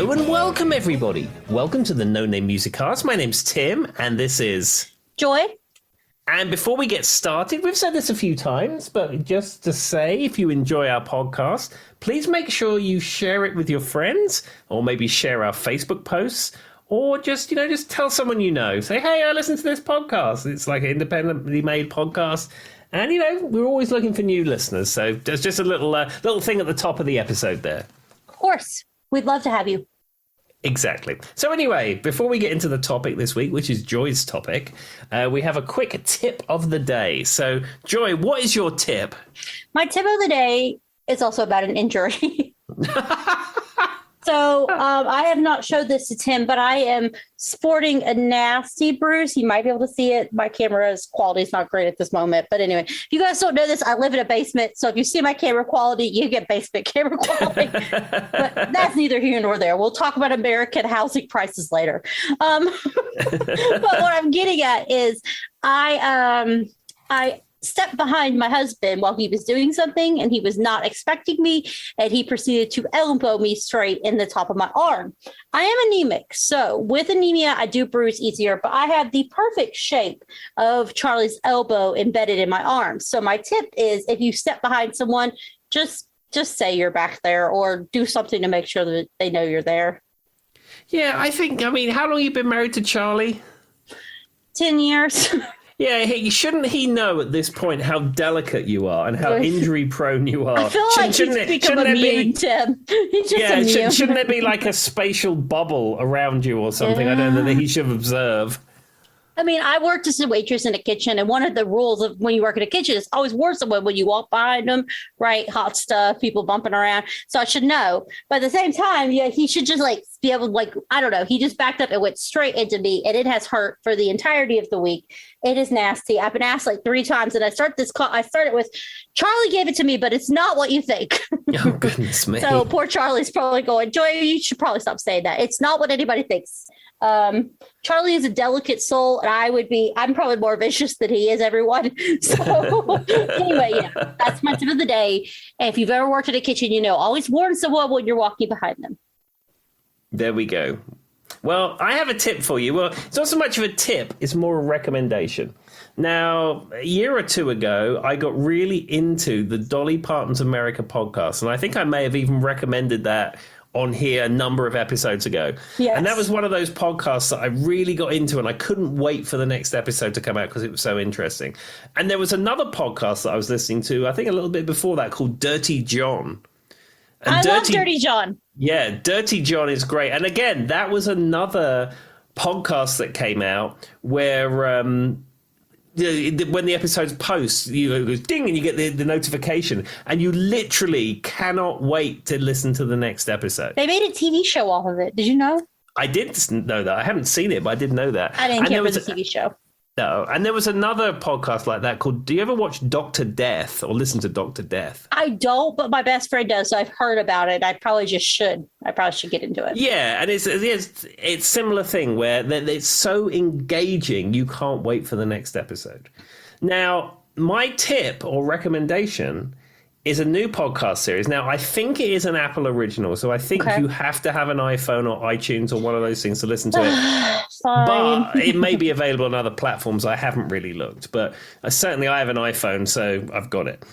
Hello and welcome, everybody. Welcome to the No Name Music Cast. My name's Tim, and this is Joy. And before we get started, we've said this a few times, but just to say, if you enjoy our podcast, please make sure you share it with your friends, or maybe share our Facebook posts, or just tell someone you know. Say, hey, I listen to this podcast. It's like an independently made podcast. And, we're always looking for new listeners. So there's just a little thing at the top of the episode there. Of course. We'd love to have you. Exactly. So anyway, before we get into the topic this week, which is Joy's topic, we have a quick tip of the day. So, Joy, what is your tip? My tip of the day is also about an injury. So I have not showed this to Tim, but I am sporting a nasty bruise. You might be able to see it. My camera's quality is not great at this moment. But anyway, if you guys don't know this, I live in a basement. So if you see my camera quality, you get basement camera quality. But that's neither here nor there. We'll talk about American housing prices later. But what I'm getting at is I stepped behind my husband while he was doing something, and he was not expecting me, and he proceeded to elbow me straight in the top of my arm. I am anemic, so with anemia, I do bruise easier, but I have the perfect shape of Charlie's elbow embedded in my arm. So my tip is, if you step behind someone, just say you're back there, or do something to make sure that they know you're there. Yeah, how long have you been married to Charlie? 10 years. Yeah, shouldn't he know at this point how delicate you are and how injury prone you are? I feel like he's become immune, Tim. He's just immune. Shouldn't there be like a spatial bubble around you or something? Yeah. I don't know, that he should observe. I mean, I worked as a waitress in a kitchen, and one of the rules of when you work in a kitchen is always warn someone when you walk behind them, right? Hot stuff, people bumping around. So I should know. But at the same time, yeah, he should just be able to, I don't know. He just backed up and went straight into me, and it has hurt for the entirety of the week. It is nasty. I've been asked 3 times, and I started with, Charlie gave it to me, but it's not what you think. Oh, goodness me. So poor Charlie's probably going, Joy, you should probably stop saying that. It's not what anybody thinks. Charlie is a delicate soul, and I'm probably more vicious than he is, everyone. So anyway, yeah, that's my tip of the day. And if you've ever worked in a kitchen, always warn someone when you're walking behind them. There we go. Well, I have a tip for you. Well, it's not so much of a tip, it's more a recommendation. Now, a year or two ago, I got really into the Dolly Parton's America podcast, and I think I may have even recommended that on here a number of episodes ago. Yes. And that was one of those podcasts that I really got into, and I couldn't wait for the next episode to come out because it was so interesting. And there was another podcast that I was listening to, I think a little bit before that, called Dirty John. And I love Dirty John. Yeah, Dirty John is great. And again, that was another podcast that came out where when the episodes post, it goes ding and you get the notification, and you literally cannot wait to listen to the next episode. They made a TV show off of it. Did you know? I did know that. I haven't seen it, but I did know that. I didn't care for the TV show. No, and there was another podcast like that called, do you ever watch Dr. Death or listen to Dr. Death? I don't, but my best friend does, so I've heard about it. I probably should get into it. Yeah, and it's similar thing where it's so engaging, you can't wait for the next episode. Now, my tip or recommendation is a new podcast series. Now, I think it is an Apple original, so I think you have to have an iPhone or iTunes or one of those things to listen to it. Fine. But it may be available on other platforms. I haven't really looked, but certainly I have an iPhone, so I've got it.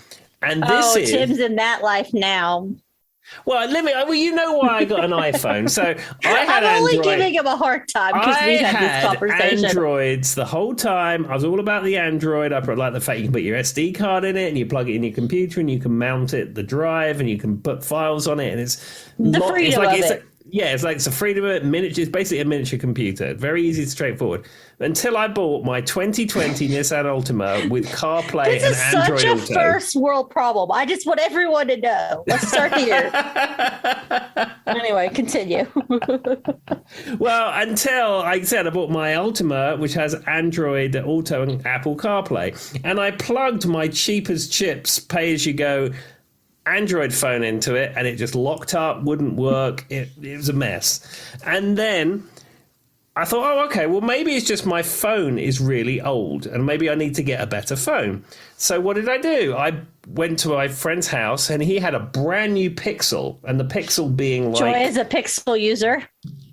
And this is Tim's in that life now. Well, you know why I got an iPhone. So I'm only giving him a hard time because we had this conversation. Androids the whole time. I was all about the Android. I like the fact you can put your SD card in it and you plug it in your computer and you can mount it, the drive, and you can put files on it. And it's freedom of it. It's a freedom of it. It's basically a miniature computer. Very easy, straightforward. Until I bought my 2020 Nissan Altima with CarPlay and Android Auto. This is such a first world problem. I just want everyone to know. Let's start here. Anyway, continue. Well, until I said I bought my Altima, which has Android Auto and Apple CarPlay, and I plugged my cheap as chips pay-as-you-go Android phone into it, and it just locked up, wouldn't work. It was a mess. And then I thought, oh, okay, well, maybe it's just my phone is really old and maybe I need to get a better phone. So what did I do? I went to my friend's house and he had a brand new Pixel, and the Pixel being like... Joy is a Pixel user.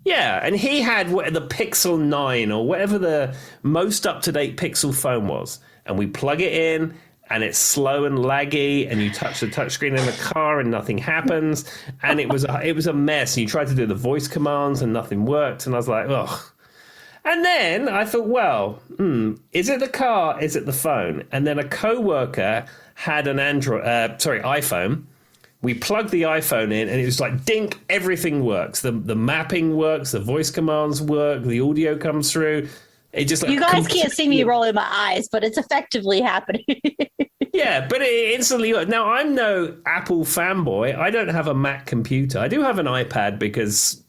Yeah, and he had the Pixel 9 or whatever the most up-to-date Pixel phone was. And we plug it in, and it's slow and laggy, and you touch the touchscreen in the car and nothing happens. And it was a mess. And you tried to do the voice commands and nothing worked. And I was like, ugh. And then I thought, well, is it the car? Is it the phone? And then a coworker had an iPhone. We plugged the iPhone in, and it was like, dink, everything works. The mapping works, the voice commands work, the audio comes through. It just like, you guys can't see me rolling my eyes, but it's effectively happening. Yeah, but it instantly. Now, I'm no Apple fanboy. I don't have a Mac computer. I do have an iPad because.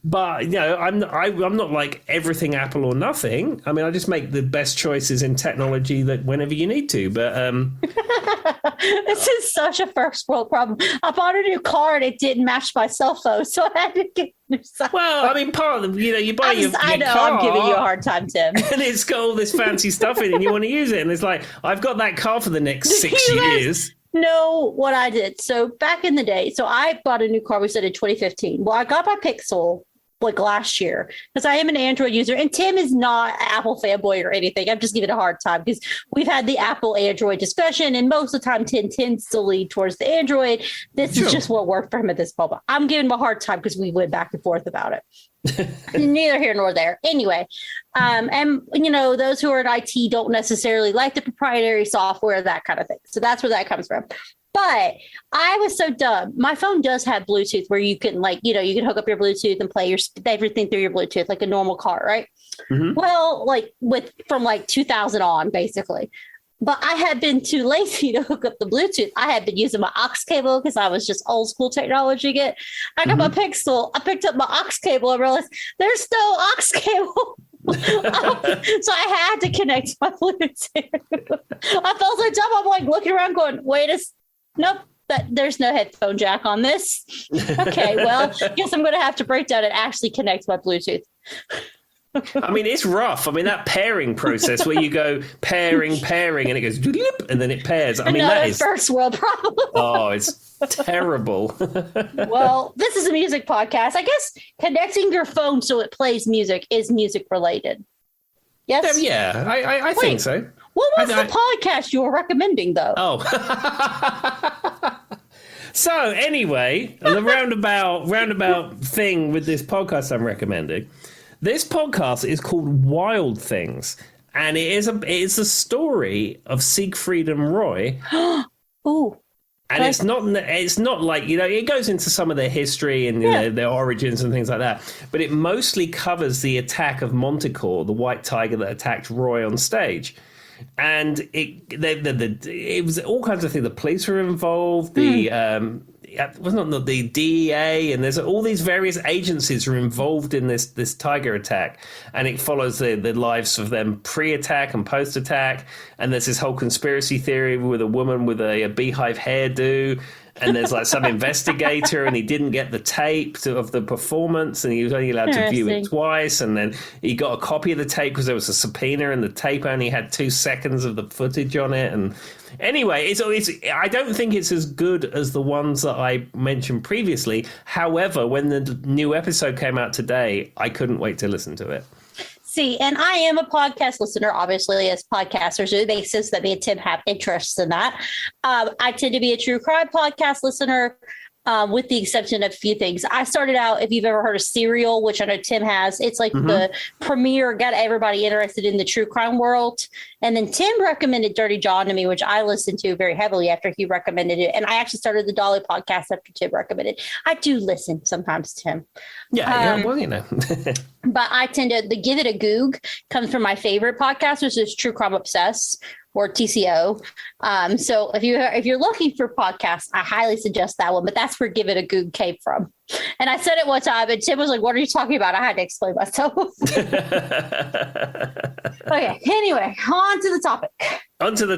But I'm not like everything Apple or nothing. I mean, I just make the best choices in technology that whenever you need to. But this is such a first world problem. I bought a new car and it didn't match my cell phone, so I had to get new cell phone. Well, I mean, part of you buy your car, I'm giving you a hard time, Tim. And it's got all this fancy stuff in it, and you want to use it, and it's like, I've got that car for the next 6 years. Know what I did. So back in the day, I bought a new car, we said in 2015. Well, I got my Pixel like last year because I am an Android user, and Tim is not an Apple fanboy or anything. I'm just giving it a hard time because we've had the Apple Android discussion, and most of the time Tim tends to lead towards the Android. This is just what worked for him at this moment. I'm giving him a hard time because we went back and forth about it. Neither here nor there. Anyway, and those who are in IT don't necessarily like the proprietary software, that kind of thing. So that's where that comes from. But I was so dumb. My phone does have Bluetooth where you can you can hook up your Bluetooth and play everything through your Bluetooth like a normal car, right? Mm-hmm. Well, from 2000 on, basically. But I had been too lazy to hook up the Bluetooth. I had been using my aux cable because I was just old school technology. I got my Pixel. I picked up my aux cable and realized there's no aux cable. So I had to connect my Bluetooth. I felt so dumb. I'm like looking around going, nope, there's no headphone jack on this. Okay, well, guess I'm going to have to break down and actually connect my Bluetooth. I mean, it's rough. I mean, that pairing process where you go pairing, and it goes, and then it pairs. I mean, that is first world problem. Oh, it's terrible. Well, this is a music podcast. I guess connecting your phone so it plays music is music related. Yes? Yeah, I think so. What was the podcast you were recommending, though? Oh. So, anyway, the roundabout thing with this podcast I'm recommending. This podcast is called Wild Things, and it's a story of Siegfried and Roy. Ooh. And it's not like, it goes into some of their history and their origins and things like that. But it mostly covers the attack of Montecore, the white tiger that attacked Roy on stage. And it was all kinds of things. The police were involved. The DEA, and there's all these various agencies are involved in this tiger attack, and it follows the lives of them pre-attack and post-attack. And there's this whole conspiracy theory with a woman with a beehive hairdo. And there's some investigator, and he didn't get the tape of the performance, and he was only allowed to view it twice. And then he got a copy of the tape because there was a subpoena, and the tape only had 2 seconds of the footage on it. And anyway, it's I don't think it's as good as the ones that I mentioned previously. However, when the new episode came out today, I couldn't wait to listen to it. See, and I am a podcast listener, obviously, as podcasters. It makes sense that me and Tim have interests in that. I tend to be a true crime podcast listener, with the exception of a few things. I started out, if you've ever heard of Serial, which I know Tim has, it's like the premier, got everybody interested in the true crime world. And then Tim recommended Dirty John to me, which I listened to very heavily after he recommended it. And I actually started the Dolly podcast after Tim recommended it. I do listen sometimes, Tim. Yeah, well, But I tend to, the Give It a Goog comes from my favorite podcast, which is True Crime Obsessed, or TCO. So if you're looking for podcasts, I highly suggest that one, but that's where Give It a Goog came from. And I said it one time, and Tim was like, what are you talking about? I had to explain myself. Okay, anyway, on to the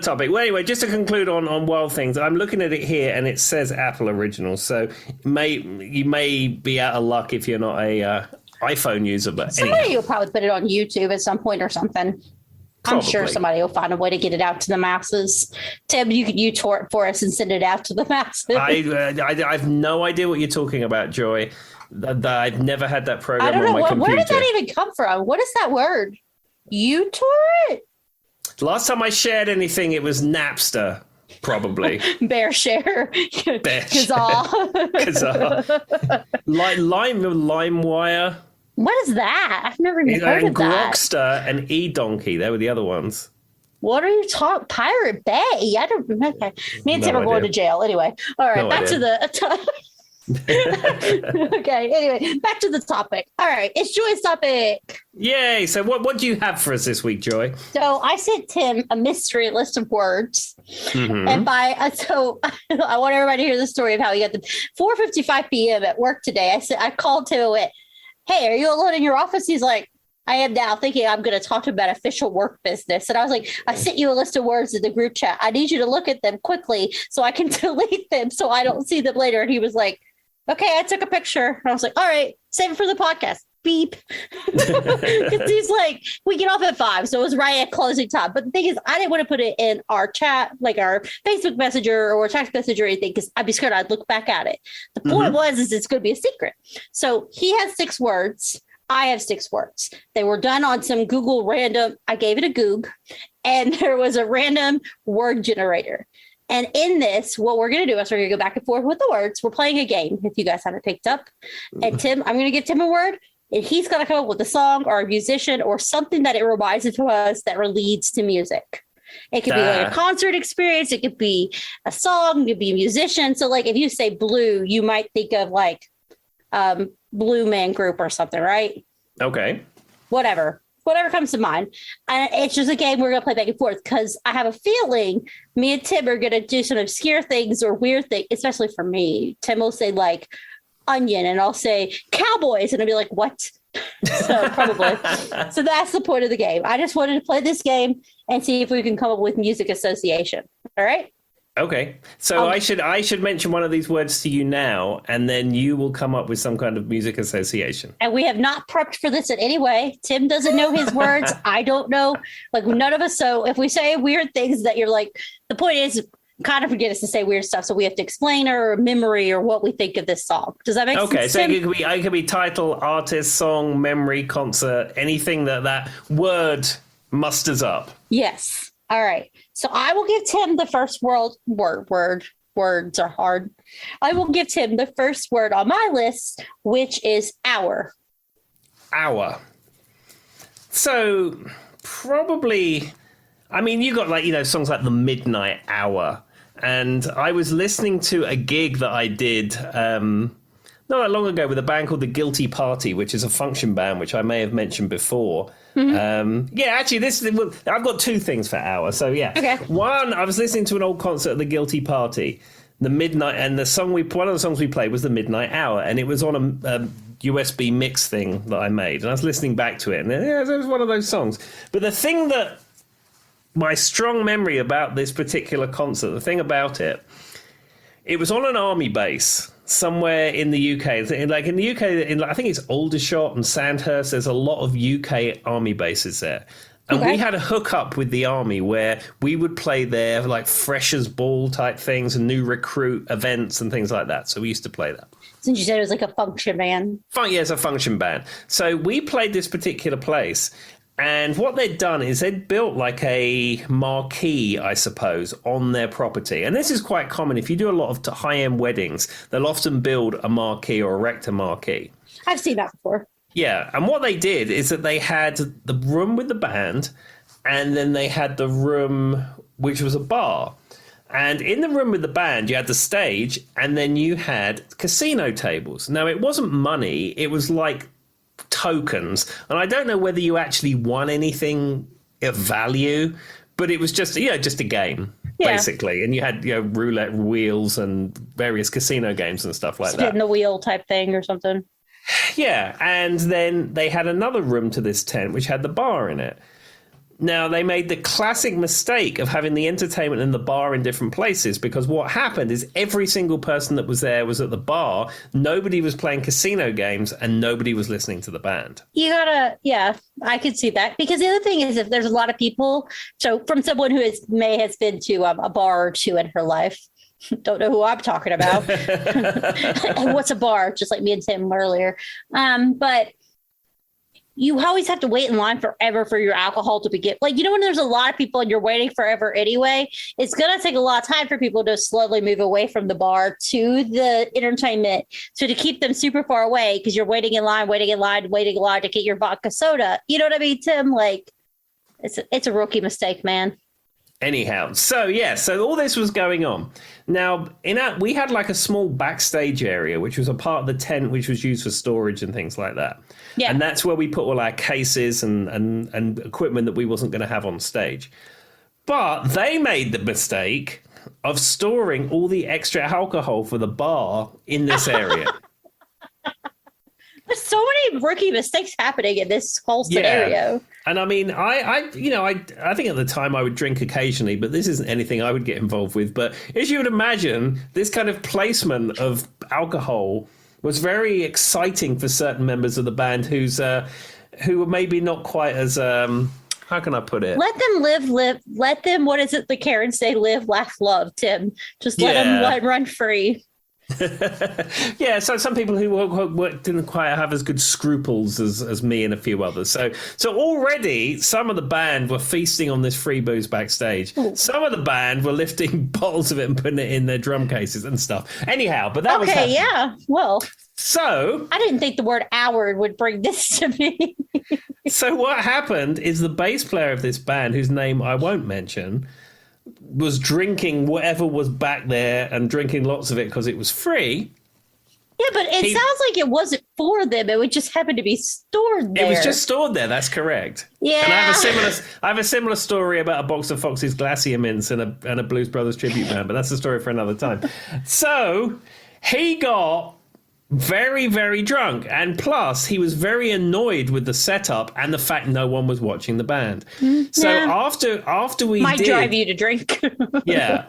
topic. Well, anyway, just to conclude on Wild Things, I'm looking at it here, and it says Apple Original. So you may be out of luck if you're not a iPhone user, but somebody will probably put it on YouTube at some point or something. I'm sure somebody will find a way to get it out to the masses. Tim, you could YouTube it for us and send it out to the masses. I've no idea what you're talking about, Joy. I've never had that program on my computer. Where did that even come from? What is that word? YouTube? Last time I shared anything, it was Napster, probably. Bear share. Kazaa. LimeWire. What is that? I've never even heard of that. Grokster and eDonkey. They were the other ones. What are you talking? Pirate Bay? I don't. Okay. Me and Tim are going to jail. Anyway. All right. Back to the. Okay. Anyway, back to the topic. All right. It's Joy's topic. Yay. So what do you have for us this week, Joy? So I sent Tim a mystery list of words. Mm-hmm. And so I want everybody to hear the story of how he got the 4:55 p.m. at work today. I called Tim and went, "Hey, are you alone in your office?" He's like, "I am now," thinking I'm going to talk to him about official work business. And I was like, "I sent you a list of words in the group chat. I need you to look at them quickly so I can delete them so I don't see them later." And he was like, "Okay, I took a picture." And I was like, "All right, save it for the podcast." Beep. Because he's like, we get off at 5, so it was right at closing time. But the thing is, I didn't want to put it in our chat, like our Facebook Messenger or text message or anything, because I'd be scared I'd look back at it. The point is it's going to be a secret. So he has 6 words. I have 6 words. They were done on some Google random. I gave it a Goog, and there was a random word generator. And in this, what we're going to do is we're going to go back and forth with the words. We're playing a game, if you guys haven't picked up. And Tim, I'm going to give Tim a word, and he's going to come up with a song or a musician or something that it reminds to us that leads to music. It could be like a concert experience. It could be a song. It could be a musician. So like if you say blue, you might think of like Blue Man Group or something, right? Okay. Whatever comes to mind. And it's just a game we're going to play back and forth because I have a feeling me and Tim are going to do some obscure things or weird things, especially for me. Tim will say like onion and I'll say cowboys and I'll be like, what? So probably. So that's the point of the game. I just wanted to play this game and see if we can come up with music association. All right. Okay. So I should mention one of these words to you now, and then you will come up with some kind of music association. And we have not prepped for this in any way. Tim doesn't know his words. I don't know. Like none of us. So if we say weird things that you're like, the point is kind of forget us to say weird stuff. So we have to explain our memory or what we think of this song. Does that make sense? Okay. So it could be title, artist, song, memory, concert, anything that word musters up. Yes. All right. So I will give Tim the first word. Words are hard. I will give Tim the first word on my list, which is hour. Hour. So probably, I mean, you got like, songs like The Midnight Hour. And I was listening to a gig that I did not that long ago with a band called The Guilty Party, which is a function band, which I may have mentioned before. Mm-hmm. Actually, I've got 2 things for hour. So yeah, okay. One, I was listening to an old concert of The Guilty Party, The Midnight, and one of the songs we played was The Midnight Hour, and it was on a USB mix thing that I made, and I was listening back to it, and it was one of those songs. But the thing that my strong memory about this particular concert, the thing about it was on an army base somewhere in the UK. Like in the UK, I think it's Aldershot and Sandhurst. There's a lot of UK army bases there. And we had a hookup with the army where we would play there like freshers ball type things and new recruit events and things like that. So we used to play that. Since you said it was like a function band. Yeah, it's a function band. So we played this particular place. And what they'd done is they'd built like a marquee, I suppose, on their property. And this is quite common. If you do a lot of high-end weddings, they'll often build a marquee or erect a marquee. I've seen that before. Yeah. And what they did is that they had the room with the band, and then they had the room which was a bar. And in the room with the band, you had the stage, and then you had casino tables. Now, it wasn't money. It was like tokens, and I don't know whether you actually won anything of value, but it was just a game basically, and you had roulette wheels and various casino games and stuff like that. Spin the wheel type thing or something. Yeah, and then they had another room to this tent which had the bar in it. Now, they made the classic mistake of having the entertainment and the bar in different places, because what happened is every single person that was there was at the bar. Nobody was playing casino games and nobody was listening to the band. You gotta, yeah, I could see that. Because the other thing is, if there's a lot of people, so from someone who has been to a bar or two in her life, don't know who I'm talking about. And what's a bar? Just like me and Tim earlier. But you always have to wait in line forever for your alcohol to begin. Like, when there's a lot of people and you're waiting forever anyway, it's going to take a lot of time for people to slowly move away from the bar to the entertainment. So to keep them super far away, because you're waiting in line to get your vodka soda. You know what I mean, Tim? Like, it's a rookie mistake, man. Anyhow, so all this was going on. Now, we had like a small backstage area, which was a part of the tent, which was used for storage and things like that. Yeah. And that's where we put all our cases and equipment that we wasn't going to have on stage. But they made the mistake of storing all the extra alcohol for the bar in this area. There's so many rookie mistakes happening in this whole scenario. Yeah. And I mean, I think at the time I would drink occasionally, but this isn't anything I would get involved with. But as you would imagine, this kind of placement of alcohol was very exciting for certain members of the band who were maybe not quite as how can I put it? Let them live. Let them. What is it? The Karens say, live, laugh, love. Tim, just let them run free. Yeah, so some people who didn't quite have as good scruples as me and a few others. So already some of the band were feasting on this free booze backstage. Ooh. Some of the band were lifting bottles of it and putting it in their drum cases and stuff. Anyhow, but that was happening. Yeah. Well, so I didn't think the word "hour" would bring this to me. So what happened is the bass player of this band, whose name I won't mention, was drinking whatever was back there and drinking lots of it because it was free. Yeah, but it sounds like it wasn't for them. It would just happen to be stored there. It was just stored there. That's correct. Yeah. And I have a similar story about a box of Fox's Glacier Mints and a Blues Brothers tribute band, but that's a story for another time. So he got very, very drunk, and plus he was very annoyed with the setup and the fact no one was watching the band. So after we might drive you to drink.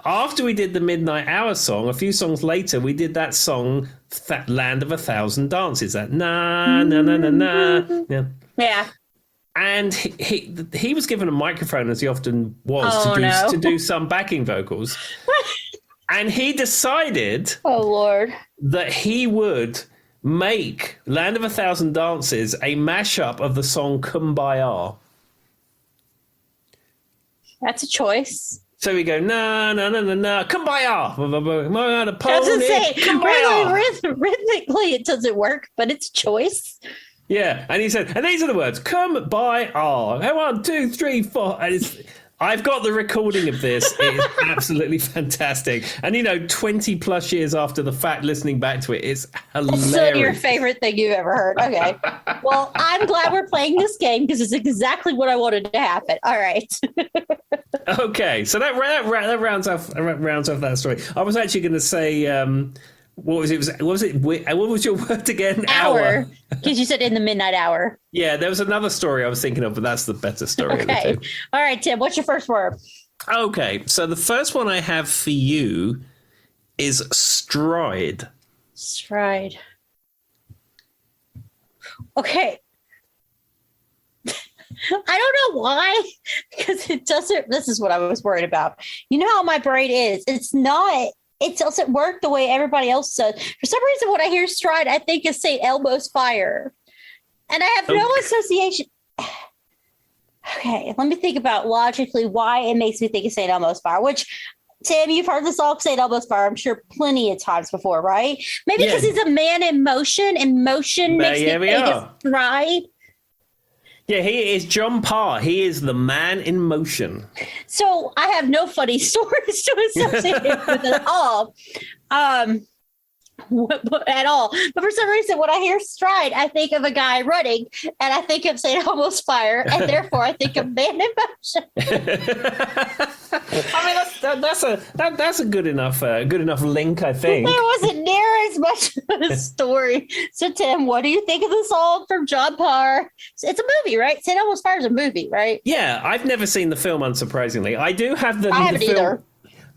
After we did the Midnight Hour song, a few songs later we did that song, that Land of 1,000 Dances, that na na na na na. Yeah. And he was given a microphone, as he often was, to do some backing vocals. And he decided, oh Lord, that he would make Land of 1,000 Dances a mashup of the song Kumbaya. That's a choice. So we go, na na na na na, Kumbaya. Doesn't say rhythmically it doesn't work, but it's a choice. Yeah, and he said, and these are the words, Kumbaya. 1, 2, 3, 4, and I've got the recording of this. It is absolutely fantastic. And, 20 plus years after the fact, listening back to it, it's hilarious. It's still your favorite thing you've ever heard. Okay. Well, I'm glad we're playing this game because it's exactly what I wanted to happen. All right. Okay. So that rounds off that story. I was actually going to say, what was it? What was your word again? Hour. Because you said in the midnight hour. Yeah, there was another story I was thinking of, but that's the better story. Okay. Of the two. All right, Tim, what's your first word? Okay, so the first one I have for you is stride. Stride. Okay. I don't know why, because it doesn't. This is what I was worried about. You know how my brain is. It doesn't work the way everybody else does. For some reason, when I hear stride, I think of St. Elmo's fire. And I have no association. Okay, let me think about logically why it makes me think of St. Elmo's fire, which, Tim, you've heard the song St. Elmo's fire, I'm sure, plenty of times before, right? Maybe because he's a man in motion, and motion makes me think of stride. Yeah, he is John Parr. He is the man in motion. So I have no funny stories to associate with it at all. At all. But for some reason, when I hear stride, I think of a guy running, and I think of St. Elmo's fire, and therefore I think of man in motion. I mean, that's a good enough link, I think. There wasn't near as much of a story. So, Tim, what do you think of the song from John Parr? It's a movie, right? St. Elmo's Fire is a movie, right? Yeah, I've never seen the film, unsurprisingly. I do have I haven't either.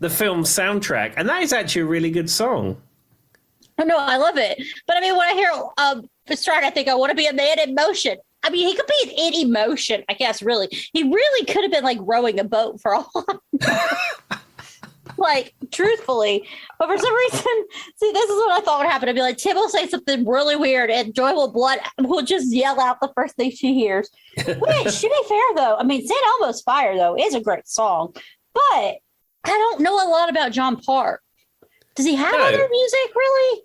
The film soundtrack, and that is actually a really good song. Oh, no, I love it. But I mean, when I hear Fitzgerald, I think I want to be a man in motion. I mean, he could be in any motion, I guess, really. He really could have been like rowing a boat for all. Like, truthfully. But for some reason, see, this is what I thought would happen. I'd be like, Tim will say something really weird and Joy will just yell out the first thing she hears. Which, to be fair, though, I mean, St. Elmo's Fire, though, is a great song. But I don't know a lot about John Parr. Does he have other music, really?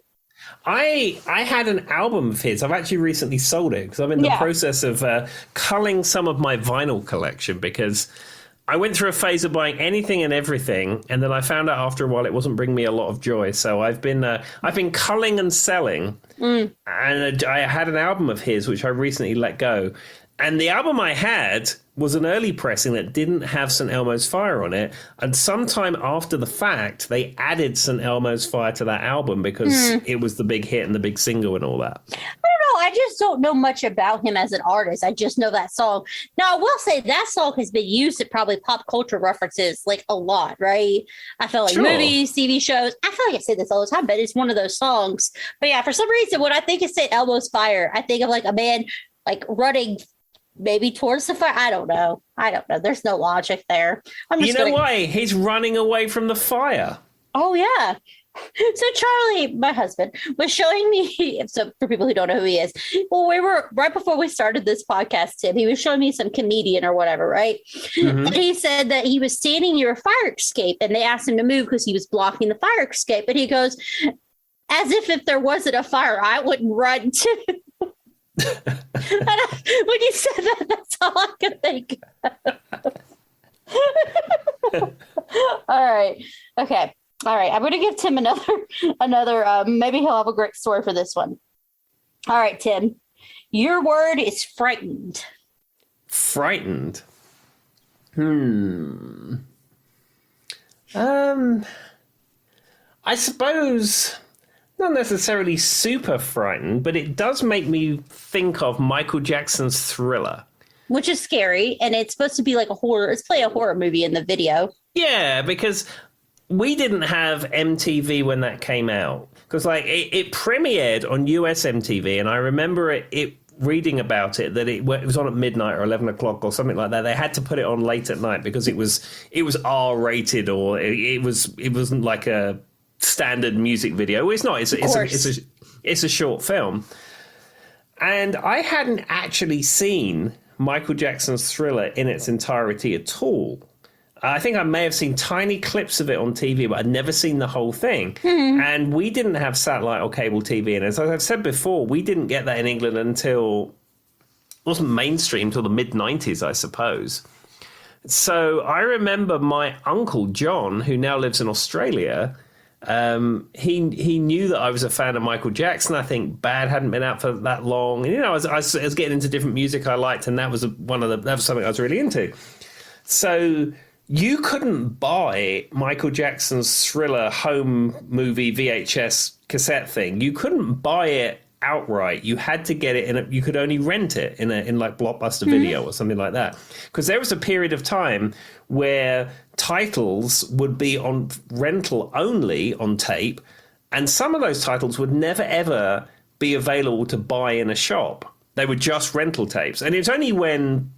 I had an album of his. I've actually recently sold it because I'm in the process of culling some of my vinyl collection because I went through a phase of buying anything and everything, and then I found out after a while it wasn't bringing me a lot of joy. So I've been culling and selling, and I had an album of his which I recently let go. And the album I had was an early pressing that didn't have St. Elmo's Fire on it. And sometime after the fact, they added St. Elmo's Fire to that album because it was the big hit and the big single and all that. I don't know. I just don't know much about him as an artist. I just know that song. Now, I will say that song has been used at probably pop culture references like a lot, right? I feel like movies, TV shows. I feel like I say this all the time, but it's one of those songs. But yeah, for some reason, when I think of St. Elmo's Fire, I think of like a man like running maybe towards the fire. I don't know. There's no logic there. Why? He's running away from the fire. Oh, yeah. So Charlie, my husband, was showing me, so for people who don't know who he is, well, we were, right before we started this podcast, Tim, he was showing me some comedian or whatever, right? And he said that he was standing near a fire escape and they asked him to move because he was blocking the fire escape. And he goes, as if there wasn't a fire, I wouldn't run too. When you said that, that's all I could think of. All right. Okay. All right. I'm going to give Tim another, maybe he'll have a great story for this one. All right, Tim. Your word is frightened. Frightened? I suppose not necessarily super frightened, but it does make me think of Michael Jackson's Thriller. Which is scary, and it's supposed to be like a horror. It's playing a horror movie in the video. Yeah, because we didn't have MTV when that came out. Because like it premiered on US MTV, and I remember it reading about it that it was on at midnight or 11 o'clock or something like that. They had to put it on late at night because it was R-rated, or it wasn't like a standard music video. Well, it's not. It's a short film. And I hadn't actually seen Michael Jackson's Thriller in its entirety at all. I think I may have seen tiny clips of it on TV, but I'd never seen the whole thing. And we didn't have satellite or cable TV. And as I've said before, we didn't get that in England until it wasn't mainstream until the mid-90s, I suppose. So I remember my uncle, John, who now lives in Australia, he knew that I was a fan of Michael Jackson. I think Bad hadn't been out for that long. And, I was getting into different music I liked, and that was something I was really into. So you couldn't buy Michael Jackson's Thriller home movie VHS cassette thing. You couldn't buy it outright. You had to get it you could only rent it in like Blockbuster Video or something like that. Because there was a period of time where titles would be on rental only on tape, and some of those titles would never ever be available to buy in a shop. They were just rental tapes. And it's only when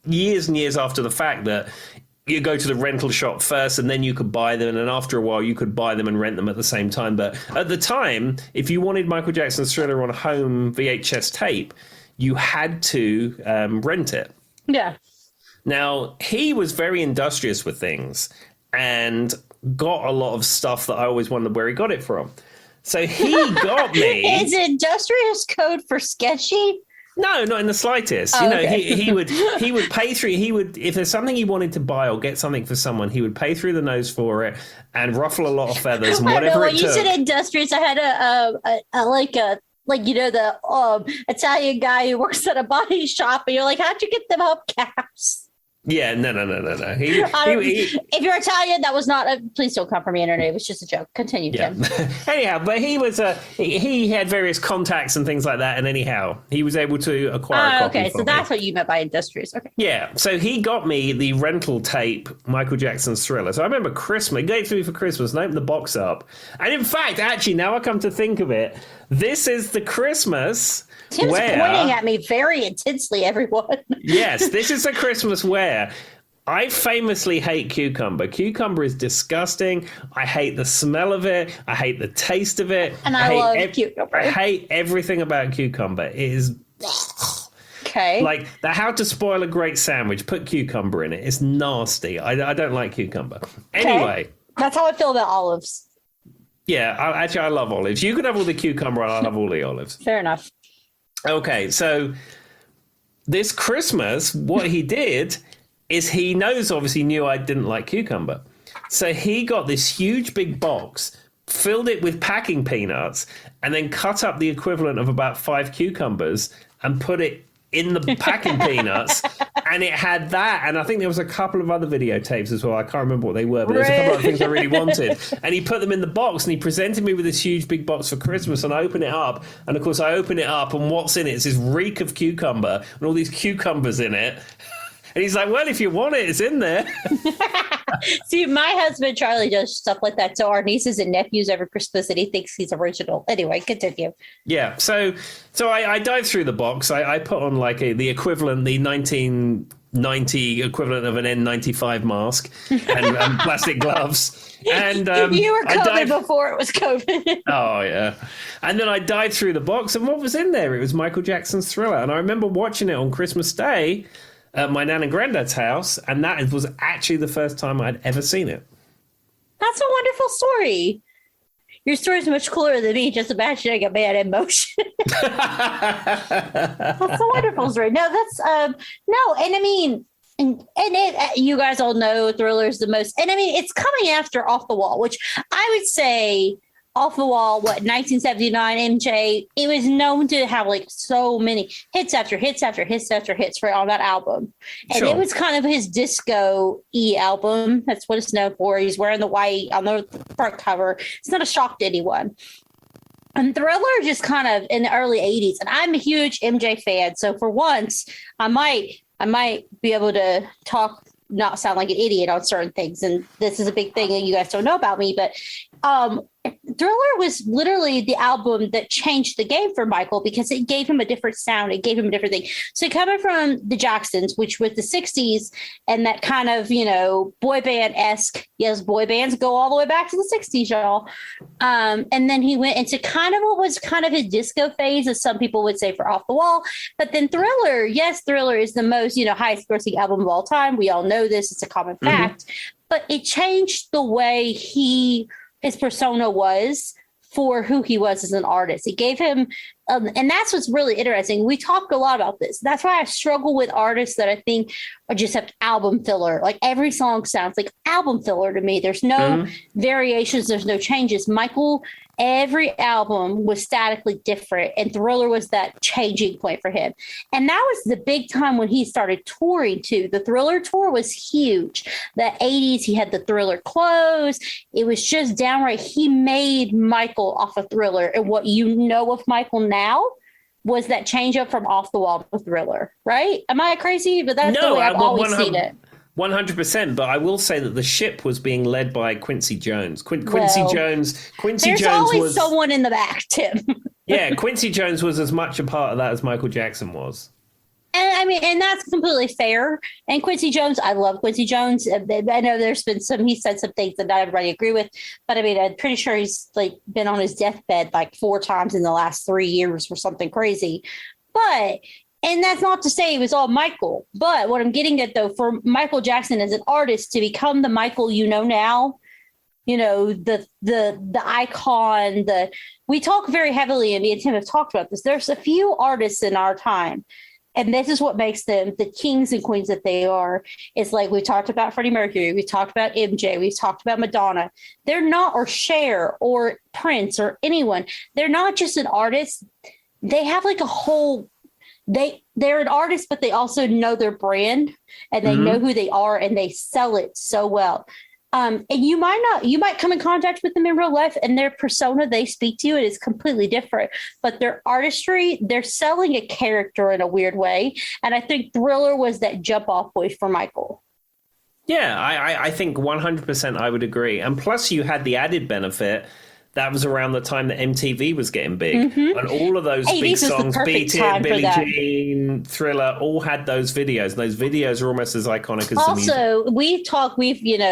years and years after the fact that you go to the rental shop first and then you could buy them, and then after a while you could buy them and rent them at the same time. But at the time, if you wanted Michael Jackson's Thriller on a home VHS tape, you had to rent it. Yeah. Now, he was very industrious with things and got a lot of stuff that I always wondered where he got it from. So he got me... Is industrious code for sketchy? No, not in the slightest. Oh, okay. He would pay through. If there's something he wanted to buy or get something for someone, he would pay through the nose for it and ruffle a lot of feathers and whatever it took. You said industrious. I had the Italian guy who works at a body shop, and you're like, how'd you get them hubcaps? Yeah, no. If you're Italian, that was not a. Please don't come for me, internet. It was just a joke. Continue, yeah. Tim. Anyhow, but he had various contacts and things like that, and anyhow, he was able to acquire a copy. Okay, so for that's me. what you meant by industrious. Okay. Yeah, so he got me the rental tape, Michael Jackson's Thriller. So I remember Christmas, he gave it to me for Christmas, and I opened the box up. And in fact, actually, now I come to think of it, this is the Christmas Tim's where... pointing at me very intensely, everyone. Yes, this is the Christmas where I famously hate cucumber. Cucumber is disgusting. I hate the smell of it. I hate the taste of it. And I love cucumber. I hate everything about cucumber. It is... Okay. Like the how to spoil a great sandwich, put cucumber in it. It's nasty. I don't like cucumber. Anyway. That's how I feel about olives. Yeah, I love olives. You can have all the cucumber and I'll have all the olives. Fair enough. Okay, so this Christmas, what he did is he obviously knew I didn't like cucumber. So he got this huge big box, filled it with packing peanuts, and then cut up the equivalent of about 5 cucumbers and put it in the packing peanuts. And it had that. And I think there was a couple of other videotapes as well. I can't remember what they were, but there's a couple of things I really wanted. And he put them in the box and he presented me with this huge big box for Christmas. And I open it up. And of course, I open it up and what's in it? It's this reek of cucumber and all these cucumbers in it. And he's like, well, if you want it, it's in there. See, my husband, Charlie, does stuff like that. So our nieces and nephews every Christmas, and he thinks he's original. Anyway, continue. Yeah. So I dived through the box. I put on like the equivalent, the 1990 equivalent of an N95 mask and plastic gloves. And you were COVID before it was COVID. Oh, yeah. And then I dived through the box. And what was in there? It was Michael Jackson's Thriller. And I remember watching it on Christmas Day at my nan and granddad's house, and that was actually the first time I'd ever seen it. That's a wonderful story. Your story is much cooler than me just imagining a man in motion. That's a wonderful story. No, that's no, and I mean, you guys all know Thriller's the most, and I mean, it's coming after Off the Wall, which I would say. Off the Wall, 1979, MJ, it was known to have like so many hits after hits after hits after hits on that album. And It was kind of his disco-y album. That's what it's known for. He's wearing the white on the front cover. It's not a shock to anyone. And Thriller just kind of in the early 80s. And I'm a huge MJ fan. So for once, I might be able to not sound like an idiot on certain things. And this is a big thing that you guys don't know about me, but Thriller was literally the album that changed the game for Michael because it gave him a different sound. It gave him a different thing. So coming from the Jacksons, which was the 60s and that kind of, boy band-esque, yes, boy bands go all the way back to the 60s, y'all. And then he went into kind of what was kind of his disco phase, as some people would say for Off the Wall. But then Thriller is the most, highest grossing album of all time. We all know this. It's a common fact. But it changed the way his persona was for who he was as an artist. It gave him, and that's what's really interesting. We talked a lot about this. That's why I struggle with artists that I think are just have album filler. Like every song sounds like album filler to me. There's no variations. There's no changes. Michael, every album was statically different, and Thriller was that changing point for him. And that was the big time when he started touring too. The Thriller tour was huge. The 80s, he had the Thriller clothes. It was just downright. He made Michael off of Thriller, and what you know of Michael now was that change up from Off the Wall to Thriller, right? Am I crazy? But that's the way I've always seen it. 100%, but I will say that the ship was being led by Quincy Jones. Quincy Jones there's always someone in the back, Tim. Yeah, Quincy Jones was as much a part of that as Michael Jackson was. And I mean, and that's completely fair. And Quincy Jones, I love Quincy Jones. I know there's been he said some things that not everybody agree with, but I mean, I'm pretty sure he's like been on his deathbed like 4 times in the last 3 years or something crazy. And that's not to say it was all Michael. But what I'm getting at, though, for Michael Jackson as an artist to become the Michael now, the icon, we talk very heavily, and me and Tim have talked about this. There's a few artists in our time, and this is what makes them the kings and queens that they are. It's like we talked about Freddie Mercury, we talked about MJ, we've talked about Madonna. They're not, or Cher, or Prince, or anyone. They're not just an artist. They have like a whole they're an artist, but they also know their brand and they know who they are and they sell it so well. And you might come in contact with them in real life and their persona they speak to you, it is completely different. But their artistry, they're selling a character in a weird way. And I think Thriller was that jump off point for Michael. Yeah, I think 100% I would agree. And plus you had the added benefit that was around the time that MTV was getting big. And all of those big songs, Beat It, Billie Jean, Thriller, all had those videos. And those videos are almost as iconic as the music. Also,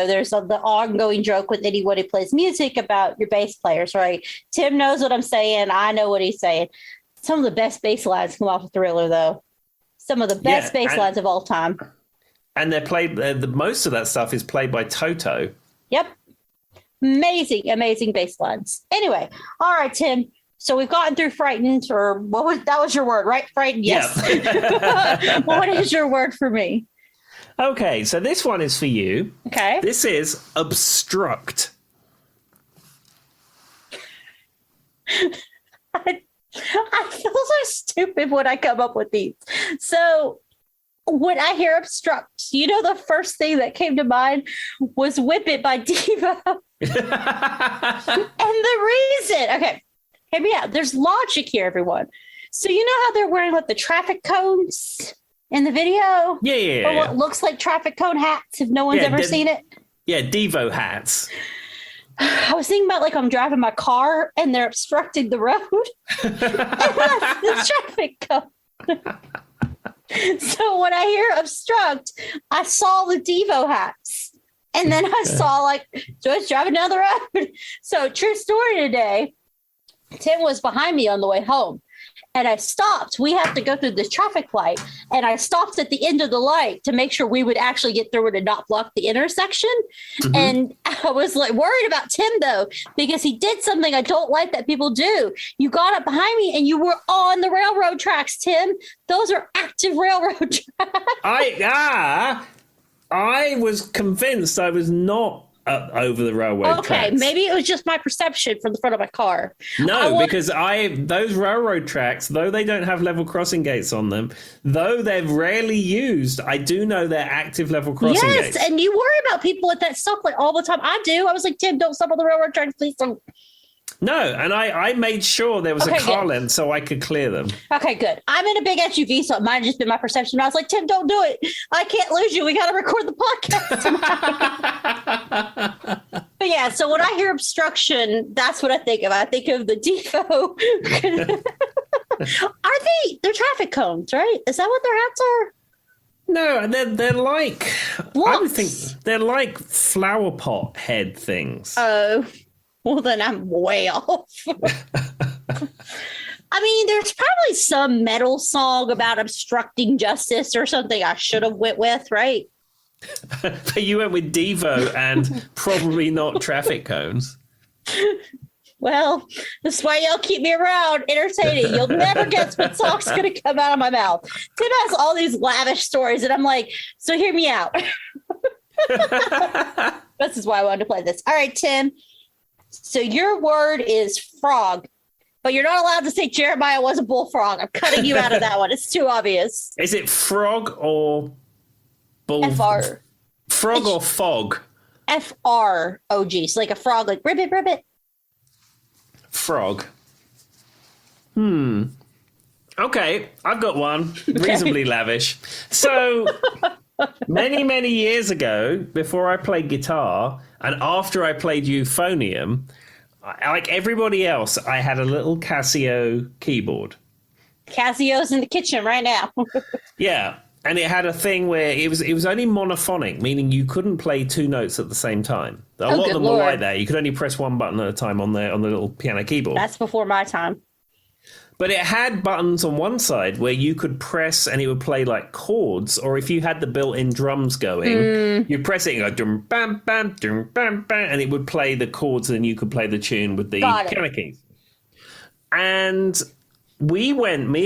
there's the ongoing joke with anyone who plays music about your bass players, right? Tim knows what I'm saying. I know what he's saying. Some of the best bass lines come off of Thriller, though. Some of the best bass lines of all time. And they're played, most of that stuff is played by Toto. Yep. Amazing bass lines. Anyway, all right, Tim. So we've gotten through frightened, or that was your word, right? Frightened, yes. Yep. What is your word for me? Okay, so this one is for you. Okay. This is obstruct. I feel so stupid when I come up with these. So when I hear obstruct, the first thing that came to mind was Whip It by Devo. And the reason, okay, hear me out. There's logic here, everyone. So you know how they're wearing the traffic cones in the video? Yeah. Or what looks like traffic cone hats if no one's ever seen it? Yeah, Devo hats. I was thinking about I'm driving my car and they're obstructing the road. And that's the traffic cone. So when I hear obstruct, I saw the Devo hats. And then I saw Joyce driving down the road. So true story today. Tim was behind me on the way home. And I stopped. We have to go through this traffic light. And I stopped at the end of the light to make sure we would actually get through it and not block the intersection. And I was worried about Tim, though, because he did something I don't like that people do. You got up behind me and you were on the railroad tracks, Tim. Those are active railroad tracks. I was convinced I was not over the railroad tracks. Okay, maybe it was just my perception from the front of my car. No, because those railroad tracks, though they don't have level crossing gates on them, though they're rarely used, I do know they're active level crossing gates. Yes, and you worry about people at that stuff all the time. I do. I was like, Tim, don't stop on the railroad tracks, please don't. No, and I made sure there was a car length so I could clear them. Okay, good. I'm in a big SUV, so it might have just been my perception. I was like, Tim, don't do it. I can't lose you. We got to record the podcast. But yeah, so when I hear obstruction, that's what I think of. I think of the Devo. They're traffic cones, right? Is that what their hats are? No, they're like, what? I would think they're like flower pot head things. Oh. Well, then I'm way off. I mean, there's probably some metal song about obstructing justice or something I should have went with, right? But you went with Devo and probably not traffic cones. Well, this is why y'all keep me around, entertaining. You'll never guess what song's going to come out of my mouth. Tim has all these lavish stories, and I'm like, so hear me out. This is why I wanted to play this. All right, Tim. So your word is frog, but you're not allowed to say Jeremiah was a bullfrog. I'm cutting you out of that one. It's too obvious. Is it frog or bull? FR. Frog or fog? FROG. So like a frog, like ribbit, ribbit. Frog. Okay, I've got one. Reasonably lavish. So many, many years ago, before I played guitar and after I played euphonium, like everybody else, I had a little Casio keyboard. Casio's in the kitchen right now. Yeah, and it had a thing where it was only monophonic, meaning you couldn't play two notes at the same time. A lot of them were like that. You could only press one button at a time on the little piano keyboard. That's before my time. But it had buttons on one side where you could press and it would play like chords, or if you had the built-in drums going, you press it and go dum bam bam dum bam bam, and it would play the chords, and you could play the tune with the piano keys. And me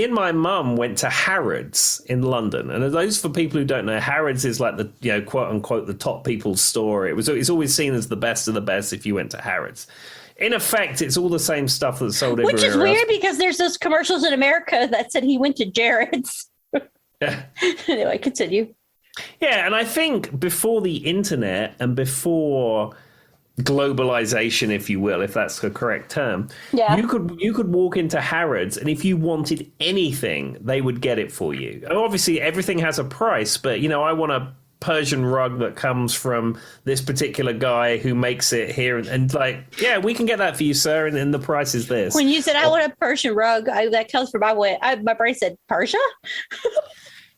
and my mum went to Harrods in London, and those, for people who don't know, Harrods is like the quote unquote the top people's store. It's always seen as the best of the best if you went to Harrods. in effect, it's all the same stuff that's sold everywhere Which is else. weird because there's those commercials in America that said he went to Jared's. Anyway, continue. Yeah, and I think before the internet and before globalization, if you will, if that's the correct term, you could walk into Harrods, and if you wanted anything, they would get it for you. Obviously, everything has a price, but I want a Persian rug that comes from this particular guy who makes it here, and we can get that for you, sir, and the price is this. When you said I want a Persian rug, that comes from my brain said Persia.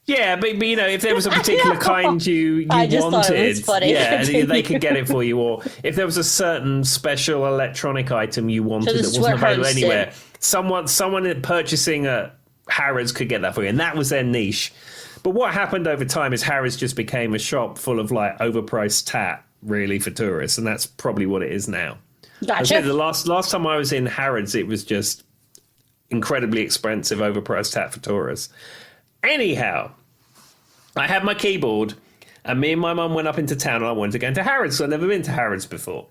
Yeah, but if there was a particular kind you I just wanted, thought it was funny. yeah, they could get it for you. Or if there was a certain special electronic item you wanted that wasn't available anywhere, someone purchasing at Harrods could get that for you, and that was their niche. But what happened over time is Harrods just became a shop full of overpriced tat, really, for tourists, and that's probably what it is now. Gotcha. The last time I was in Harrods, it was just incredibly expensive, overpriced tat for tourists. Anyhow, I had my keyboard, and me and my mum went up into town, and I wanted to go into Harrods, so I'd never been to Harrods before.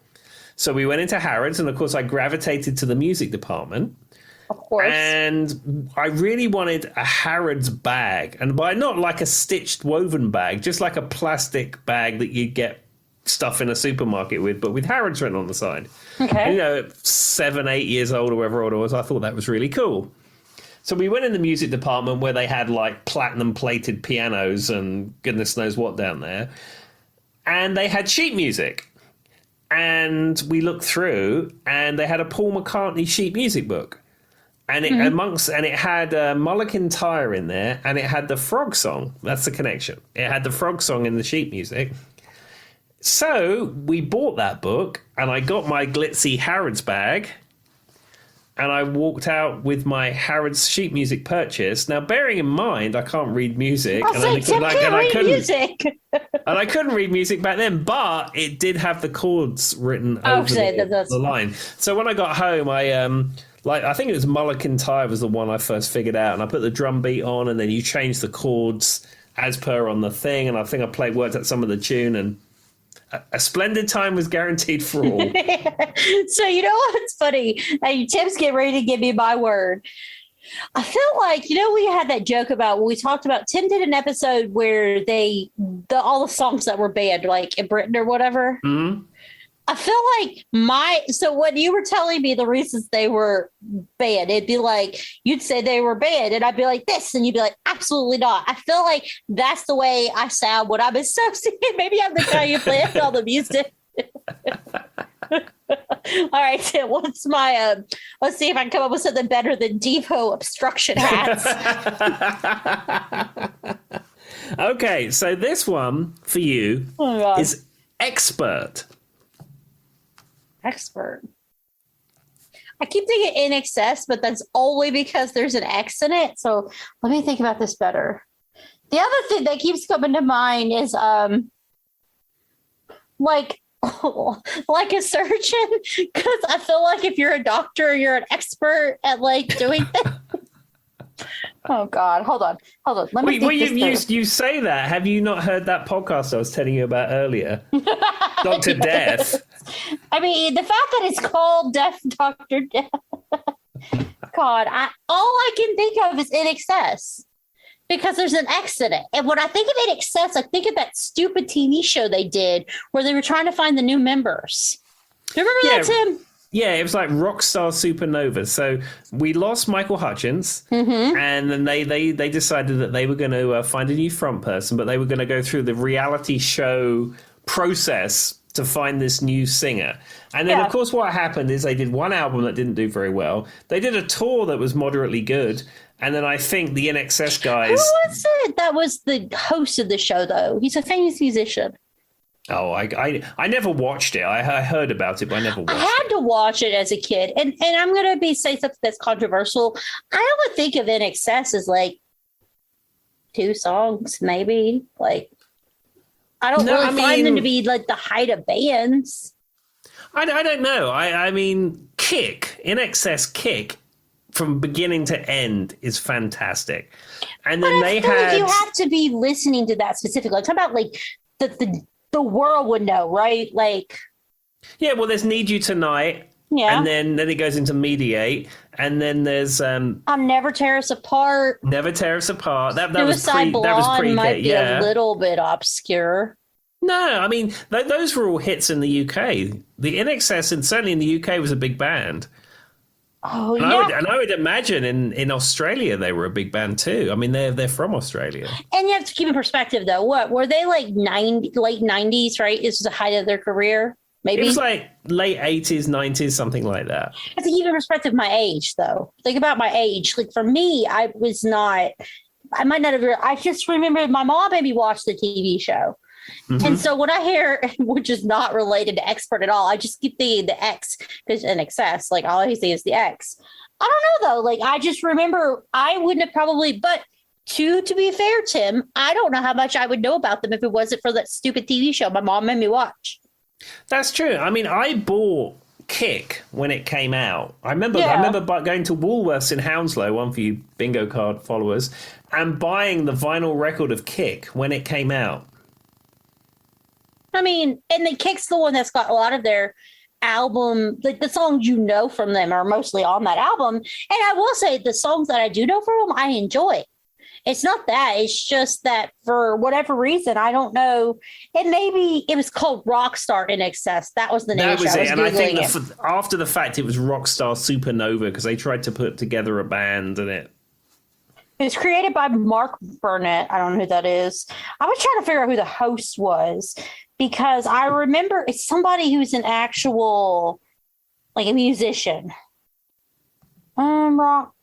So we went into Harrods, and of course I gravitated to the music department. Of course. And I really wanted a Harrods bag, and by not like a stitched woven bag, just like a plastic bag that you'd get stuff in a supermarket with, but with Harrods written on the side. Okay. And, 7, 8 years old or whatever old I was, I thought that was really cool. So we went in the music department where they had platinum plated pianos and goodness knows what down there. And they had sheet music. And we looked through, and they had a Paul McCartney sheet music book. And it it had Mull of Kintyre in there, and it had the Frog Song. That's the connection. It had the Frog Song in the sheet music. So we bought that book, and I got my glitzy Harrods bag, and I walked out with my Harrods sheet music purchase. Now, bearing in mind, I can't read music, and I couldn't read music back then, but it did have the chords written over the line. So when I got home, I think it was Mull of Kintyre was the one I first figured out, and I put the drum beat on, and then you change the chords as per on the thing, and I think I worked out some of the tune, and a splendid time was guaranteed for all. So you know what's funny? Tim's getting ready to give me my word. I feel like, we had that joke about when we talked about, Tim did an episode where all the songs that were banned, like in Britain or whatever. Mm-hmm. I feel like so when you were telling me the reasons they were banned, it'd be like, you'd say they were banned, and I'd be like this, and you'd be like, absolutely not. I feel like that's the way I sound when I'm associated. Maybe I'm the guy who plays all the music. All right, Tim, what's my, let's see if I can come up with something better than Devo obstruction hats. Okay, so this one for you is expert. Expert. I keep thinking in excess, but that's only because there's an X in it. So let me think about this better. The other thing that keeps coming to mind is like a surgeon, because I feel like if you're a doctor, you're an expert at doing things. Oh God, hold on. Let me think you say that. Have you not heard that podcast I was telling you about earlier? Dr. Death. I mean, the fact that it's called Death Dr. Death. God, all I can think of is In Excess, because there's an X in it. And when I think of In Excess, I think of that stupid TV show they did where they were trying to find the new members. Do you remember that, Tim? Yeah, it was like Rockstar Supernova. So we lost Michael Hutchins, and then they decided that they were going to find a new front person, but they were going to go through the reality show process to find this new singer. And then, of course, what happened is they did one album that didn't do very well. They did a tour that was moderately good. And then I think the NXS guys... Who was it? That was the host of the show, though. He's a famous musician. Oh, I never watched it. I heard about it, but I never watched it. I had to watch it as a kid. And I'm going to say something that's controversial. I would think of NXS as 2 songs, maybe. I don't find them to be the height of bands. I don't know. I mean, Kick, In Excess Kick, from beginning to end is fantastic. And then they had... you have to be listening to that specifically. I'm talking about the world would know, right? Yeah, well, there's Need You Tonight, Yeah. And then it goes into mediate, and then there's Never Tear Us Apart. Never Tear Us Apart. That was Suicide pre that was Blonde pre might be yeah. a little bit obscure. No, I mean those were all hits in the UK. The In Excess, and certainly in the UK, was a big band. Oh, And yeah. I would imagine in Australia they were a big band too. I mean they're from Australia. And you have to keep in perspective, though. What were they like? Late 90s, right? This was the height of their career. Maybe It was like late 80s, 90s, something like that. I have to keep in perspective my age, though. Think about my age. Like for me, I might not have. I just remember my mom made me watch the TV show. Mm-hmm. And so when I hear, which is not related to expert at all, I just keep thinking the X because in excess, like all I see is the X. I don't know though. Like I just remember I wouldn't have probably, but to be fair, Tim, I don't know how much I would know about them if it wasn't for that stupid TV show my mom made me watch. That's true. I mean, I bought Kick when it came out. I remember going to Woolworths in Hounslow, one for you bingo card followers, and buying the vinyl record of Kick when it came out. I mean, and the Kick's the one that's got a lot of their album, like the songs you know from them are mostly on that album. And I will say the songs that I do know from them, I enjoy. It's not that. It's just that for whatever reason, I don't know. And maybe it was called Rockstar in Excess. That was the name of the show. And I think after the fact, it was Rockstar Supernova because they tried to put together a band and it was created by Mark Burnett. I don't know who that is. I was trying to figure out who the host was because I remember it's somebody who's an actual, like a musician. Rock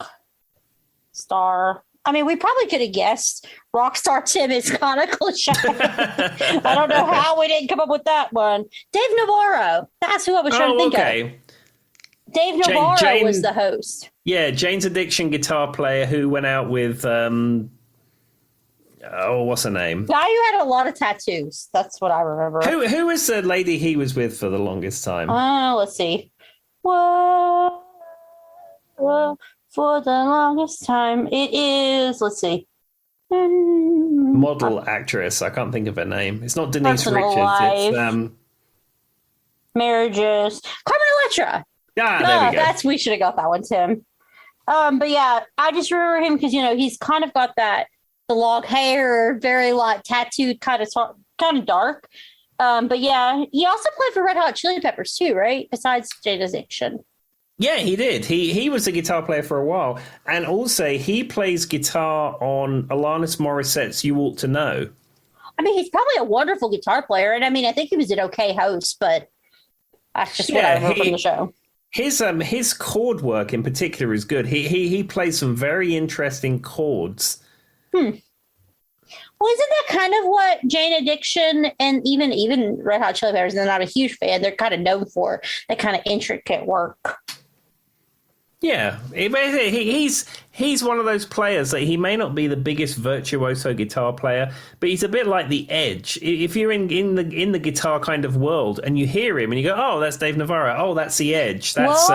star. I mean, we probably could have guessed Rockstar Tim is kind of cliche. I don't know how we didn't come up with that one. Dave Navarro. That's who I was trying to think of. Dave Navarro was the host. Yeah, Jane's Addiction guitar player who went out with, what's her name? Guy who had a lot of tattoos. That's what I remember. Who was the lady he was with for the longest time? Let's see. Whoa, for the longest time. It is, let's see. Model actress. I can't think of her name. It's not Denise Richards. Life. It's Marriages. Carmen Electra. There we go. We should have got that one, Tim. But yeah, I just remember him because he's kind of got the long hair, very light tattooed, kind of dark. But yeah, he also played for Red Hot Chili Peppers too, right? Besides Jane's Addiction. Yeah, he did. He was a guitar player for a while, and also he plays guitar on Alanis Morissette's "You Ought to Know." I mean, he's probably a wonderful guitar player, and I mean, I think he was an okay host, but that's just what I remember from the show. His chord work in particular is good. He plays some very interesting chords. Well, isn't that kind of what Jane Addiction and even Red Hot Chili Peppers, they're not a huge fan, they're kind of known for that kind of intricate work. Yeah, he's one of those players that he may not be the biggest virtuoso guitar player, but he's a bit like the Edge. If you're in the guitar kind of world and you hear him and you go, "Oh, that's Dave Navarro. Oh, that's the Edge." That's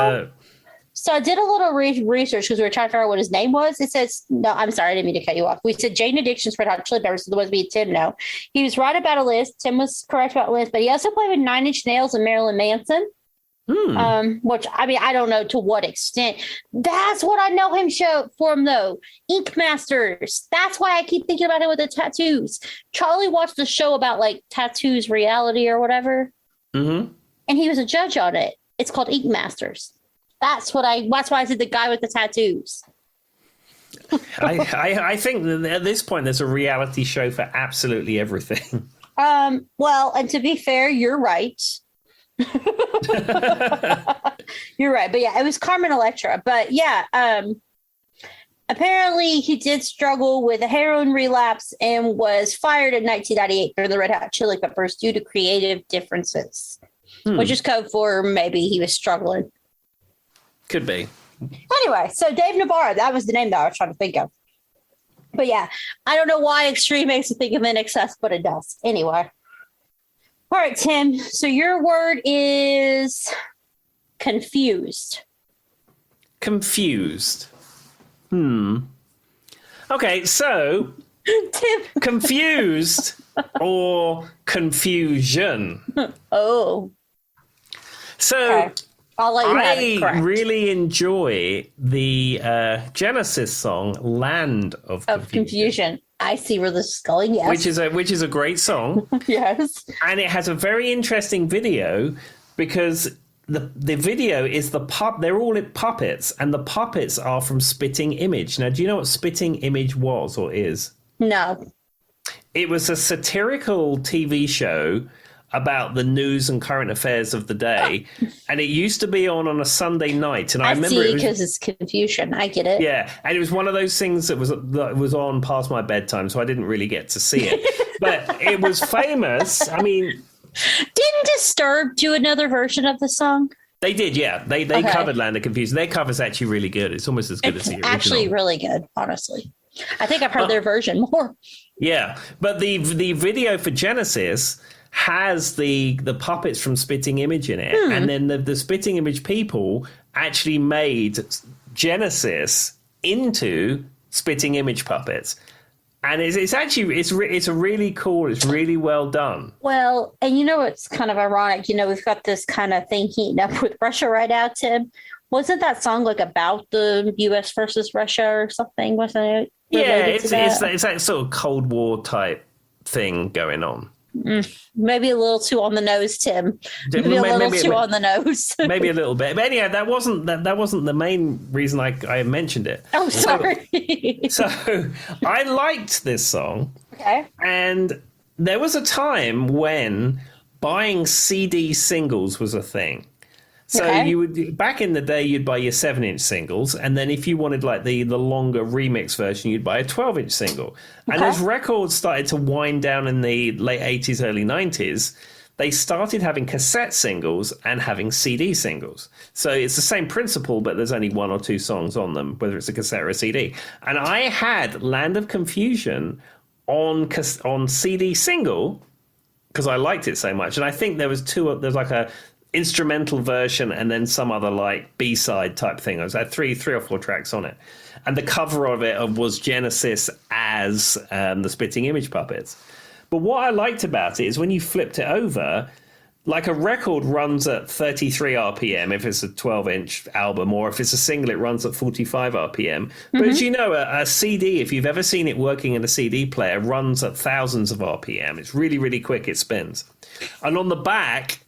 So I did a little research because we were trying to figure out what his name was. It says, no, I'm sorry, I didn't mean to cut you off. We said Jane Addiction's Red Hot Chili Peppers, so the ones me and Tim know. He was right about a list. Tim was correct about a list, but he also played with Nine Inch Nails and Marilyn Manson. Which, I mean, I don't know to what extent. That's what I know him from, though. Ink Masters. That's why I keep thinking about him with the tattoos. Charlie watched a show about, like, tattoos reality or whatever. Mm-hmm. And he was a judge on it. It's called Ink Masters. That's why I said the guy with the tattoos. I think that at this point, there's a reality show for absolutely everything. Well, and to be fair, you're right. You're right. But yeah, it was Carmen Electra. But yeah, apparently he did struggle with a heroin relapse and was fired in 1998 for the Red Hot Chili Peppers due to creative differences, which is code for maybe he was struggling. Could be. Anyway, so Dave Navarro, that was the name that I was trying to think of. But yeah, I don't know why extreme makes me think of In Excess, but it does. Anyway. All right, Tim. So your word is confused. Confused. Okay, so Tim. Confused or confusion. Oh. So I'll let you have it. I Correct. really enjoy the Genesis song "Land of Confusion. I see where this is going. Yes, which is a great song. yes. And it has a very interesting video because the video is they're all puppets, and the puppets are from Spitting Image. Now, do you know what Spitting Image was or is? No. It was a satirical TV show about the news and current affairs of the day, and it used to be on a Sunday night. And I remember see, because it's Confusion. I get it. Yeah, and it was one of those things that was on past my bedtime, so I didn't really get to see it. But it was famous. I mean, didn't Disturbed do another version of the song? They did, yeah. They covered Land of Confusion. Their cover's actually really good. It's almost as good as the original. Actually really good, honestly. I think I've heard their version more. Yeah, but the video for Genesis has the puppets from Spitting Image in it, and then the Spitting Image people actually made Genesis into Spitting Image puppets. And it's actually it's a really cool, it's really well done. Well, and you know it's kind of ironic. You know, we've got this kind of thing heating up with Russia right now, Tim. Wasn't that song like about the U.S. versus Russia or something? Wasn't it? Yeah, it's that sort of Cold War type thing going on. Maybe a little too on the nose, Tim. Maybe a little too on the nose. Maybe a little bit. But anyhow, that wasn't the main reason I mentioned it. Oh, sorry. So I liked this song. Okay. And there was a time when buying CD singles was a thing. So you would, back in the day, you'd buy your 7-inch singles, and then if you wanted like the longer remix version, you'd buy a 12-inch single. And as records started to wind down in the late 80s, early 90s, they started having cassette singles and having CD singles. So it's the same principle, but there's only 1 or 2 songs on them, whether it's a cassette or a CD. And I had Land of Confusion on CD single because I liked it so much. And I think there's like a instrumental version and then some other like B-side type thing. I was had three or four tracks on it, and the cover of it was Genesis as the Spitting Image puppets. But what I liked about it is when you flipped it over, like a record runs at 33 RPM if it's a 12-inch album, or if it's a single, it runs at 45 RPM. But as you know, a CD, if you've ever seen it working in a CD player, runs at thousands of RPM. It's really, really quick. It spins. And on the back,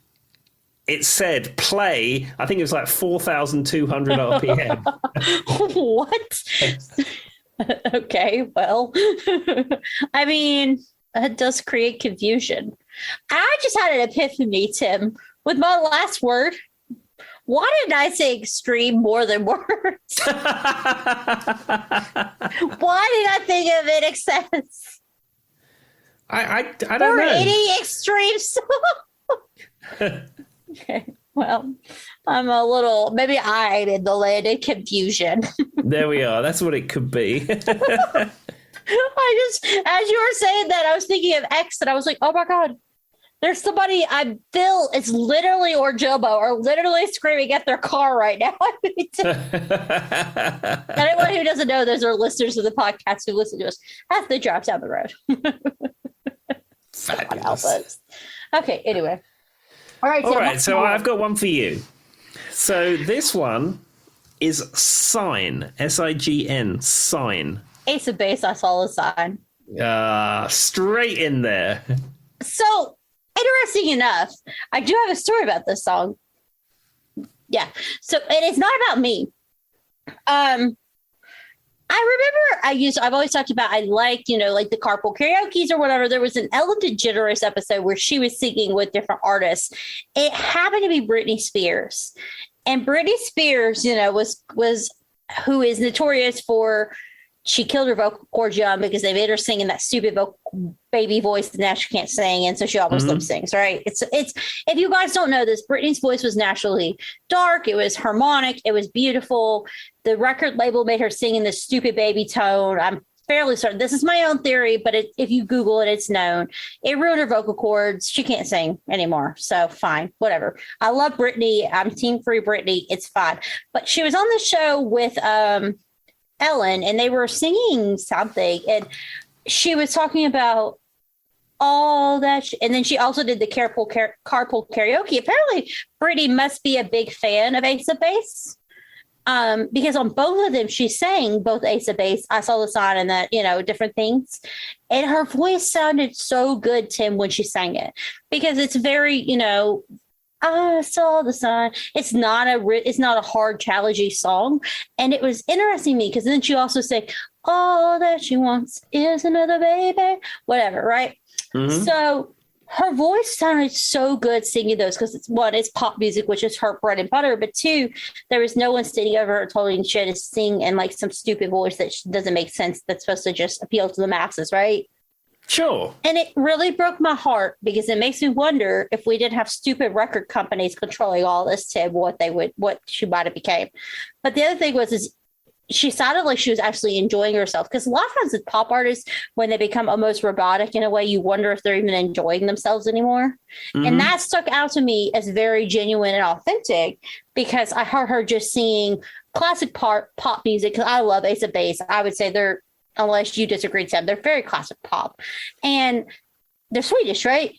it said play, I think it was like 4,200 RPM. What? Okay, well, I mean, that does create confusion. I just had an epiphany, Tim, with my last word. Why didn't I say extreme more than words? Why did I think of in excess? I don't know. Any extreme song? Okay, well, I'm a little, maybe I did the land of confusion. There we are. That's what it could be. I just, as you were saying that, I was thinking of X, and I was like, oh my God, there's somebody Phil is literally, or Jobo are literally screaming at their car right now. Anyone who doesn't know, those are listeners of the podcast who listen to us as they drive down the road. Fabulous. Okay, anyway. All right, so I've got one for you. So this one is Sign, S-I-G-N, Sign. Ace of Base, I saw the sign. Straight in there. So, interesting enough, I do have a story about this song. Yeah. So, and it's not about me. I remember I've always talked about, I like, like the carpool karaoke's or whatever. There was an Ellen DeGeneres episode where she was singing with different artists. It happened to be Britney Spears. And Britney Spears, was who is notorious for, she killed her vocal cords young because they made her sing in that stupid baby voice that now she can't sing, and so she almost lip syncs, right? It's if you guys don't know this, Britney's voice was naturally dark. It was harmonic. It was beautiful. The record label made her sing in this stupid baby tone. I'm fairly certain. This is my own theory, but if you Google it, it's known. It ruined her vocal cords. She can't sing anymore. So fine, whatever. I love Britney. I'm team free Britney. It's fine. But she was on the show with Ellen, and they were singing something, and she was talking about all that. And then she also did the carpool karaoke. Apparently, Brittany must be a big fan of Ace of Base. Because on both of them, she sang both Ace of Base, I Saw the Sign, and that, different things. And her voice sounded so good, Tim, when she sang it, because it's very, I saw the sign. It's not a hard, challenging song. And it was interesting to me because then she also said, all that she wants is another baby, whatever, right? Mm-hmm. So her voice sounded so good singing those because it's pop music, which is her bread and butter. But two, there was no one standing over her telling her she had to sing in like some stupid voice that doesn't make sense. That's supposed to just appeal to the masses, right? Sure. And it really broke my heart because it makes me wonder if we didn't have stupid record companies controlling all this, Tim, what she might have became. But the other thing is she sounded like she was actually enjoying herself, because a lot of times with pop artists, when they become almost robotic in a way, you wonder if they're even enjoying themselves anymore. Mm-hmm. And that stuck out to me as very genuine and authentic, because I heard her just singing classic pop music, because I love Ace of Base. I would say they're, unless you disagree, Sam, they're very classic pop. And they're Swedish, right?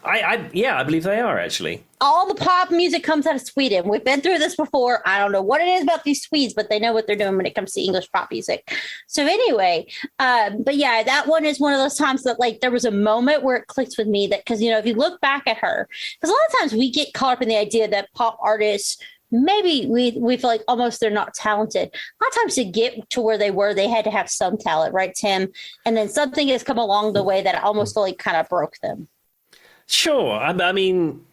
I believe they are, actually. All the pop music comes out of Sweden. We've been through this before. I don't know what it is about these Swedes, but they know what they're doing when it comes to English pop music. So anyway, but yeah, that one is one of those times that like there was a moment where it clicked with me, that because, if you look back at her, because a lot of times we get caught up in the idea that pop artists, maybe we feel like almost they're not talented. A lot of times to get to where they were, they had to have some talent, right, Tim? And then something has come along the way that almost like kind of broke them. Sure. I mean,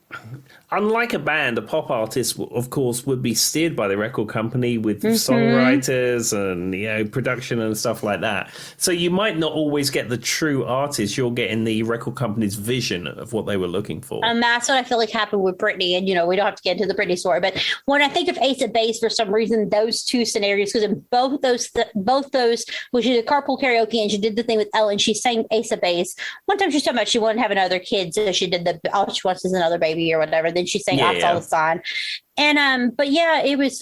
unlike a band, a pop artist, of course, would be steered by the record company with songwriters and, production and stuff like that. So you might not always get the true artist. You're getting the record company's vision of what they were looking for. And that's what I feel like happened with Brittany. And, we don't have to get into the Brittany story. But when I think of Ace of Base, for some reason, those two scenarios, because in both those, when she did carpool karaoke and she did the thing with Ellen, she sang Ace of Base. One time she was talking about she wanted to have another kid, so she did all she wants is another baby or whatever. Then she sang I Saw the Sign. And but yeah, it was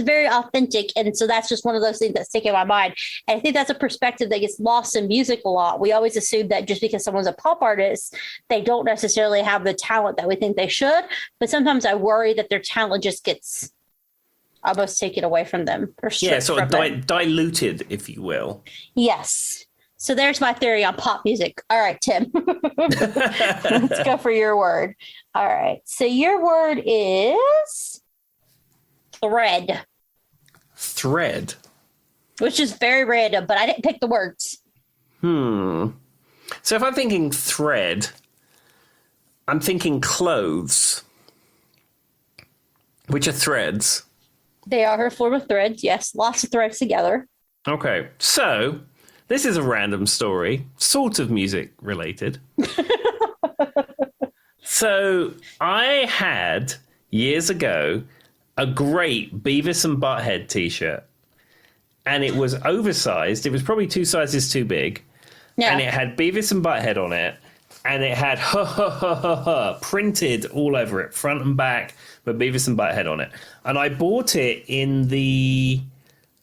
very authentic. And so that's just one of those things that stick in my mind. And I think that's a perspective that gets lost in music a lot. We always assume that just because someone's a pop artist, they don't necessarily have the talent that we think they should. But sometimes I worry that their talent just gets almost taken away from them. Sort of diluted, if you will. Yes. So there's my theory on pop music. All right, Tim. Let's go for your word. All right. So your word is thread. Thread. Which is very random, but I didn't pick the words. So if I'm thinking thread, I'm thinking clothes, which are threads. They are a form of threads, yes. Lots of threads together. Okay. So this is a random story, sort of music related. So I had, years ago, a great Beavis and Butthead T-shirt. And it was oversized. It was probably 2 sizes too big. Yeah. And it had Beavis and Butthead on it. And it had ha ha ha ha ha printed all over it, front and back, with Beavis and Butthead on it. And I bought it in the...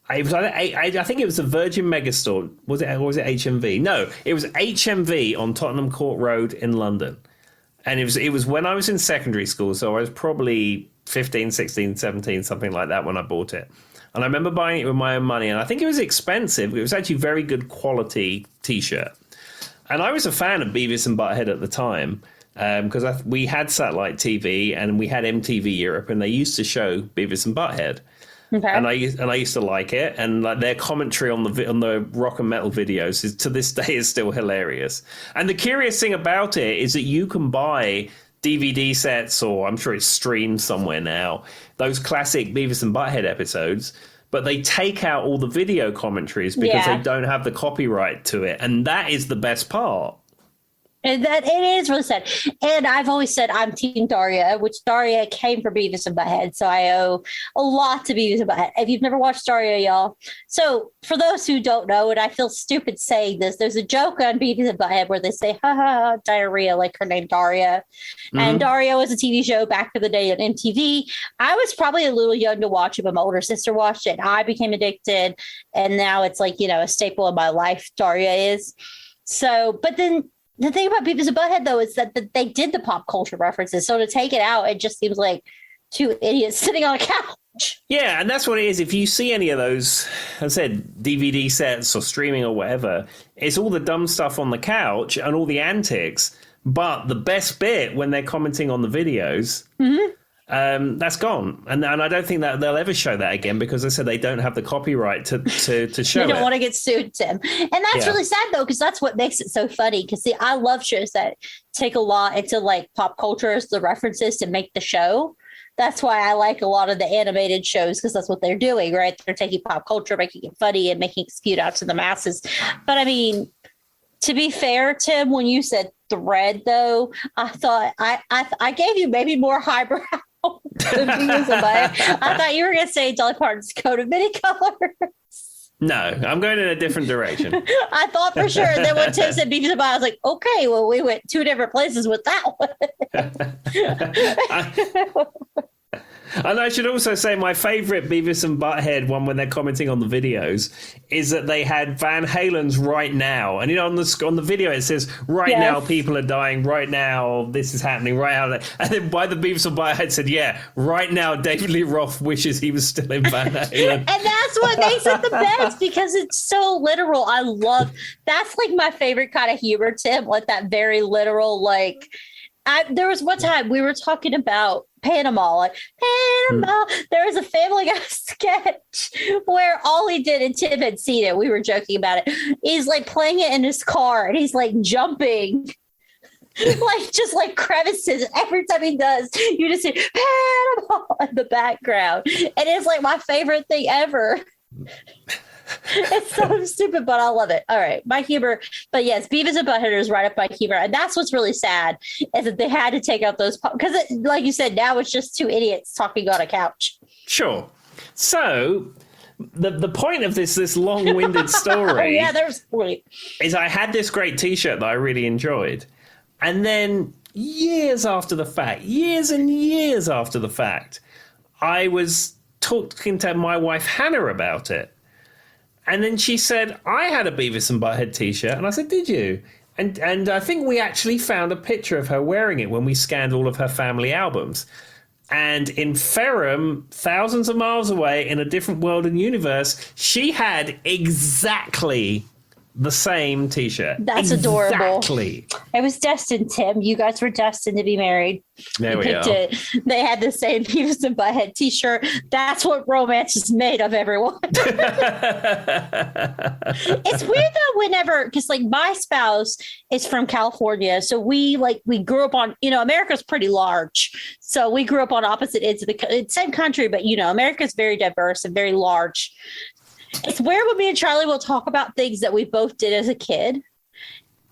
I think it was the Virgin Megastore. Was it HMV? No, it was HMV on Tottenham Court Road in London. And it was when I was in secondary school, so I was probably 15, 16, 17, something like that when I bought it. And I remember buying it with my own money, and I think it was expensive. It was actually very good quality T-shirt. And I was a fan of Beavis and Butthead at the time, because we had satellite TV and we had MTV Europe, and they used to show Beavis and Butthead. Okay. And I used to like it, and like their commentary on the rock and metal videos is to this day is still hilarious. And the curious thing about it is that you can buy DVD sets, or I'm sure it's streamed somewhere now, those classic Beavis and Butthead episodes, but they take out all the video commentaries because they don't have the copyright to it, and that is the best part. And that it is really sad. And I've always said I'm Team Daria, which Daria came from Beavis and Butthead. So I owe a lot to Beavis and Butthead. If you've never watched Daria, y'all. So for those who don't know, and I feel stupid saying this, there's a joke on Beavis and Butthead where they say, ha ha, diarrhea, like her name Daria. Mm-hmm. And Daria was a TV show back in the day on MTV. I was probably a little young to watch it, but my older sister watched it. I became addicted. And now it's like, a staple of my life, Daria is. So, but then The thing about Beavis and Butthead, though, is that they did the pop culture references. So to take it out, it just seems like two idiots sitting on a couch. Yeah, and that's what it is. If you see any of those, as I said, DVD sets or streaming or whatever, it's all the dumb stuff on the couch and all the antics. But the best bit when they're commenting on the videos, that's gone. And I don't think that they'll ever show that again because, as I said, they don't have the copyright to show it. They don't want to get sued, Tim. And that's really sad, though, because that's what makes it so funny. Because, see, I love shows that take a lot into, like, pop culture as the references to make the show. That's why I like a lot of the animated shows, because that's what they're doing, right? They're taking pop culture, making it funny, and making it spewed out to the masses. But I mean, to be fair, Tim, when you said thread, though, I thought I gave you maybe more highbrow than Beavis and Butthead. I thought you were going to say Dolly Parton's coat of many colors. No, I'm going in a different direction. I thought for sure. And then when Tim said Beavis and Butthead, I was like, okay, well, we went two different places with that one. And I should also say my favourite Beavis and Butthead one when they're commenting on the videos is that they had Van Halen's Right Now. And, on the video it says, right now people are dying, right now this is happening, right now. And then by the Beavis and Butthead said, yeah, right now David Lee Roth wishes he was still in Van Halen. And that's what makes it the best, because it's so literal. That's like my favorite kind of humor, Tim, like that very literal, like, there was one time we were talking about Panama. There was a Family Guy sketch where all he did, and Tim had seen it, we were joking about it, he's like playing it in his car and he's like jumping like just like crevices. Every time he does, you just see Panama in the background, and it's like my favorite thing ever. It's so stupid, but I love it. All right, my humor. But yes, Beavis and Butthead is right up my humor. And that's what's really sad, is that they had to take out those, because like you said, now it's just two idiots talking on a couch. Sure. So the point of this long-winded story is I had this great T-shirt that I really enjoyed. And then years and years after the fact, I was talking to my wife, Hannah, about it. And then she said, I had a Beavis and Butthead T-shirt. And I said, did you? And I think we actually found a picture of her wearing it when we scanned all of her family albums. And in Ferrum, thousands of miles away in a different world and universe, she had exactly the same T-shirt. That's adorable. Exactly. It was destined, Tim. You guys were destined to be married. There we go. They had the same Beavis and Butthead T-shirt. That's what romance is made of, everyone. It's weird though, whenever, because like my spouse is from California, so we grew up on, America's pretty large, so we grew up on opposite ends of the same country, but America's very diverse and very large. It's weird when me and Charlie will talk about things that we both did as a kid,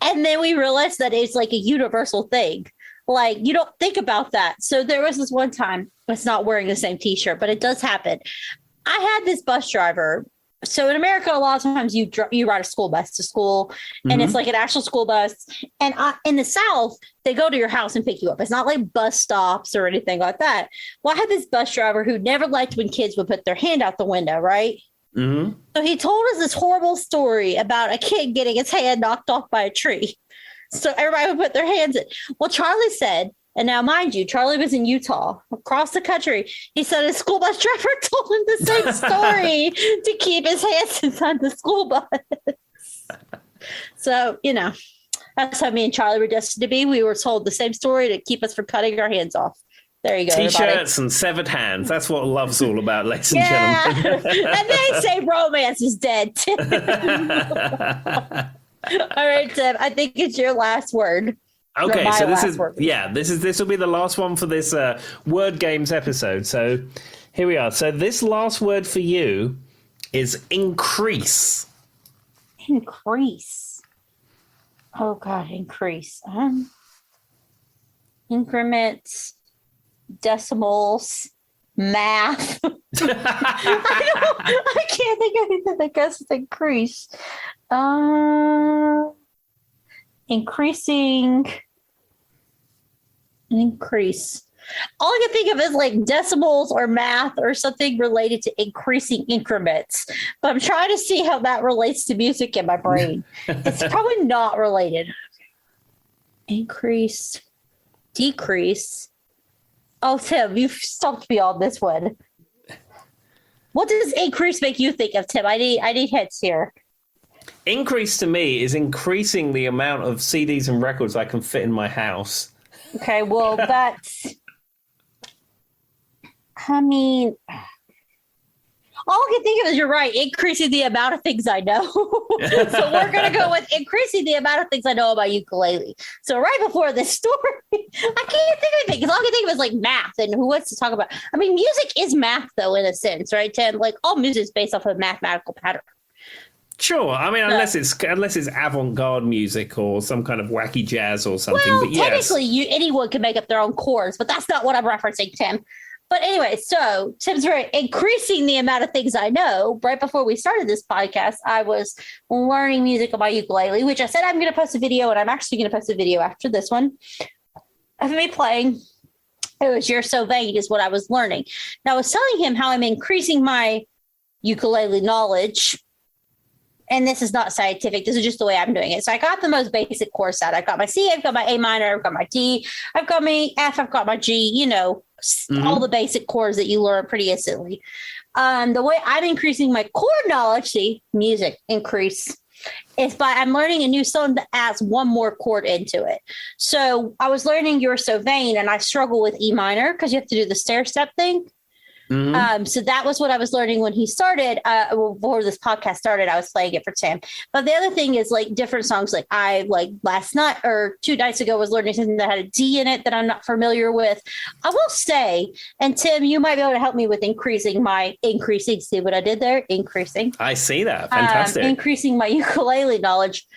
and then we realize that it's like a universal thing. Like, you don't think about that. So there was this one time, it's not wearing the same T-shirt, but it does happen. I had this bus driver. So in America, a lot of times you ride a school bus to school, and it's like an actual school bus. And in the South, they go to your house and pick you up. It's not like bus stops or anything like that. Well, I had this bus driver who never liked when kids would put their hand out the window, right? Mm-hmm. So he told us this horrible story about a kid getting his hand knocked off by a tree. So everybody would put their hands in. Well, Charlie said, and now mind you, Charlie was in Utah, across the country. He said his school bus driver told him the same story to keep his hands inside the school bus. So, that's how me and Charlie were destined to be. We were told the same story to keep us from cutting our hands off. There you go. T-shirts everybody. And severed hands. That's what love's all about, ladies and gentlemen. And they say romance is dead. All right, Tim. I think it's your last word. Okay, so this will be the last one for this word games episode. So here we are. So this last word for you is increase. Increase. Oh God, increase. Increments. Decimals, math. I can't think of anything that goes with increase. Increase. All I can think of is like decimals or math or something related to increasing increments. But I'm trying to see how that relates to music in my brain. It's probably not related. Increase, decrease. Oh, Tim, you've stumped me on this one. What does increase make you think of, Tim? I need hits here. Increase to me is increasing the amount of CDs and records I can fit in my house. Okay, well, that's... I mean... All I can think of is you're right, increasing the amount of things I know. So we're going to go with increasing the amount of things I know about ukulele. So right before this story, I can't think of anything because all I can think of is like math and who wants to talk about. I mean, music is math though, in a sense, right, Tim? Like all music is based off of a mathematical pattern. Sure. I mean, unless it's avant-garde music or some kind of wacky jazz or something. Well, but yes. technically, anyone can make up their own chords, but that's not what I'm referencing, Tim. But anyway, so Tim's right. Increasing the amount of things I know. Right before we started this podcast, I was learning music on my ukulele, which I said I'm going to post a video, and I'm actually going to post a video after this one of me playing. It was "You're So Vain" is what I was learning. Now I was telling him how I'm increasing my ukulele knowledge. And this is not scientific. This is just the way I'm doing it. So I got the most basic chord set. I've got my C, I've got my A minor, I've got my D, I've got my F, I've got my G, all the basic chords that you learn pretty instantly. The way I'm increasing my chord knowledge, music increase, is by I'm learning a new song that adds one more chord into it. So I was learning "You're So Vain" and I struggle with E minor because you have to do the stair step thing. So that was what I was learning when he started. Before this podcast started, I was playing it for Tim. But the other thing is like different songs. Like I last night or 2 nights ago was learning something that had a D in it that I'm not familiar with. I will say, and Tim, you might be able to help me with increasing. See what I did there? Increasing. I see that. Fantastic. Increasing my ukulele knowledge.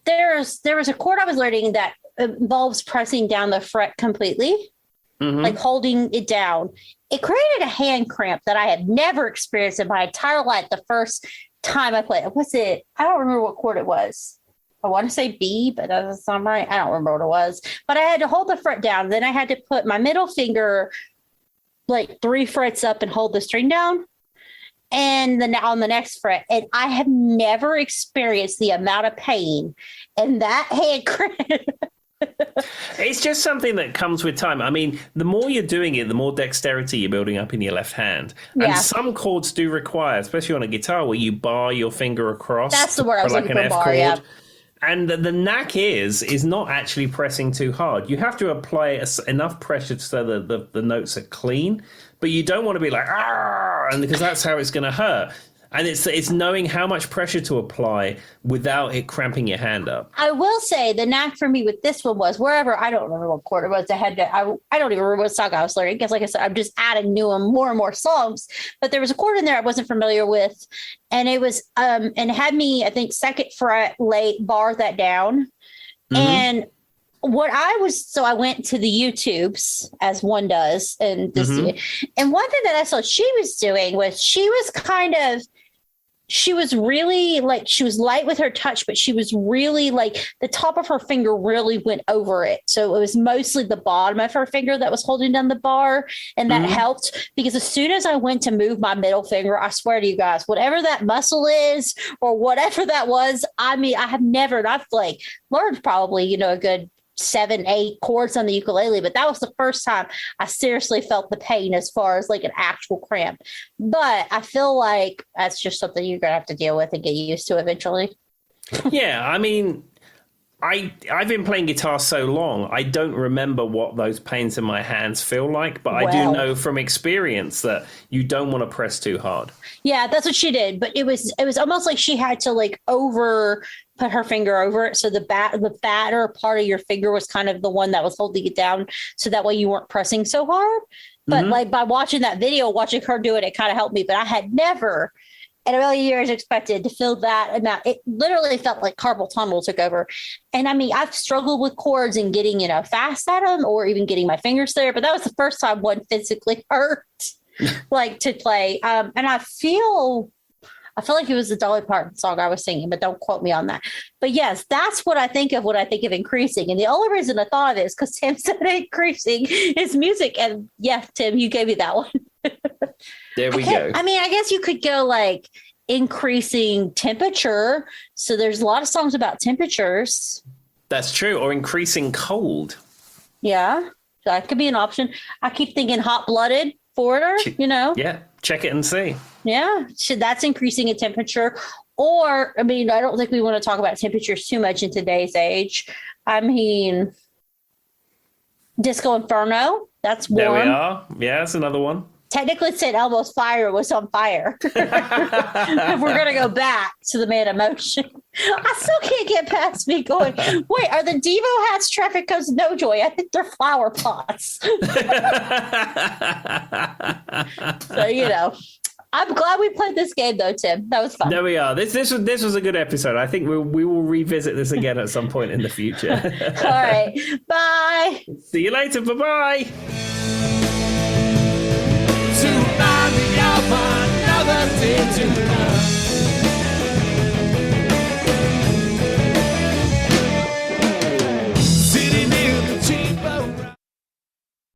There was a chord I was learning that involves pressing down the fret completely. Like holding it down. It created a hand cramp that I had never experienced in my entire life the first time I played it. What's it? I don't remember what chord it was. I want to say B, but that doesn't sound right. I don't remember what it was. But I had to hold the fret down. Then I had to put my middle finger like 3 frets up and hold the string down. And then on the next fret. And I have never experienced the amount of pain in that hand cramp. It's just something that comes with time. I mean, the more you're doing it, the more dexterity you're building up in your left hand. And some chords do require, especially on a guitar, where you bar your finger across. That's the word I was looking for, bar, yeah. And the knack is not actually pressing too hard. You have to apply enough pressure so that the notes are clean, but you don't want to be like, ah, and because that's how it's going to hurt. And it's knowing how much pressure to apply without it cramping your hand up. I will say the knack for me with this one was wherever, I don't remember what chord it was. I don't even remember what song I was learning. Because like I said, I'm just adding more and more songs. But there was a chord in there I wasn't familiar with. And it was, and it had me, I think, second fret bar that down. And I went to the YouTubes as one does. And one thing that I saw she was doing was she was really like, she was light with her touch, but she was really like the top of her finger really went over it. So it was mostly the bottom of her finger that was holding down the bar. And that helped because as soon as I went to move my middle finger, I swear to you guys, whatever that muscle is or whatever that was, I mean, I've like learned probably, a good 7-8 chords on the ukulele, but that was the first time I seriously felt the pain as far as like an actual cramp. But I feel like that's just something you're gonna have to deal with and get used to eventually. Yeah, I mean, I've been playing guitar so long, I don't remember what those pains in my hands feel like, but I do know from experience that you don't want to press too hard. Yeah, that's what she did, but it was almost like she had to like put her finger over it, so the fatter part of your finger was kind of the one that was holding it down, so that way you weren't pressing so hard. But like by watching that video, watching her do it, it kind of helped me. But I had never in a million years expected to feel that amount. It literally felt like carpal tunnel took over. And I mean, I've struggled with chords and getting fast at them or even getting my fingers there, but that was the first time one physically hurt like to play. And I feel like it was the Dolly Parton song I was singing, but don't quote me on that. But yes, that's what I think of when I think of increasing. And the only reason I thought of it is because Tim said increasing is music. And yeah, Tim, you gave me that one. There we go. I mean, I guess you could go like increasing temperature. So there's a lot of songs about temperatures. That's true. Or increasing cold. Yeah, that could be an option. I keep thinking hot-blooded foreigner, Yeah, check it and see. Yeah, that's increasing in temperature. Or, I mean, I don't think we want to talk about temperatures too much in today's age. I mean, Disco Inferno, that's warm. There we are. Yeah, that's another one. Technically, St. Elmo's fire was on fire. If we're going to go back to the Man of Motion. I still can't get past me going, wait, are the Devo hats traffic codes? No, Joy. I think they're flower pots. So, I'm glad we played this game, though, Tim. That was fun. There we are. This was a good episode. I think we will revisit this again at some point in the future. All right. Bye. See you later. Bye-bye.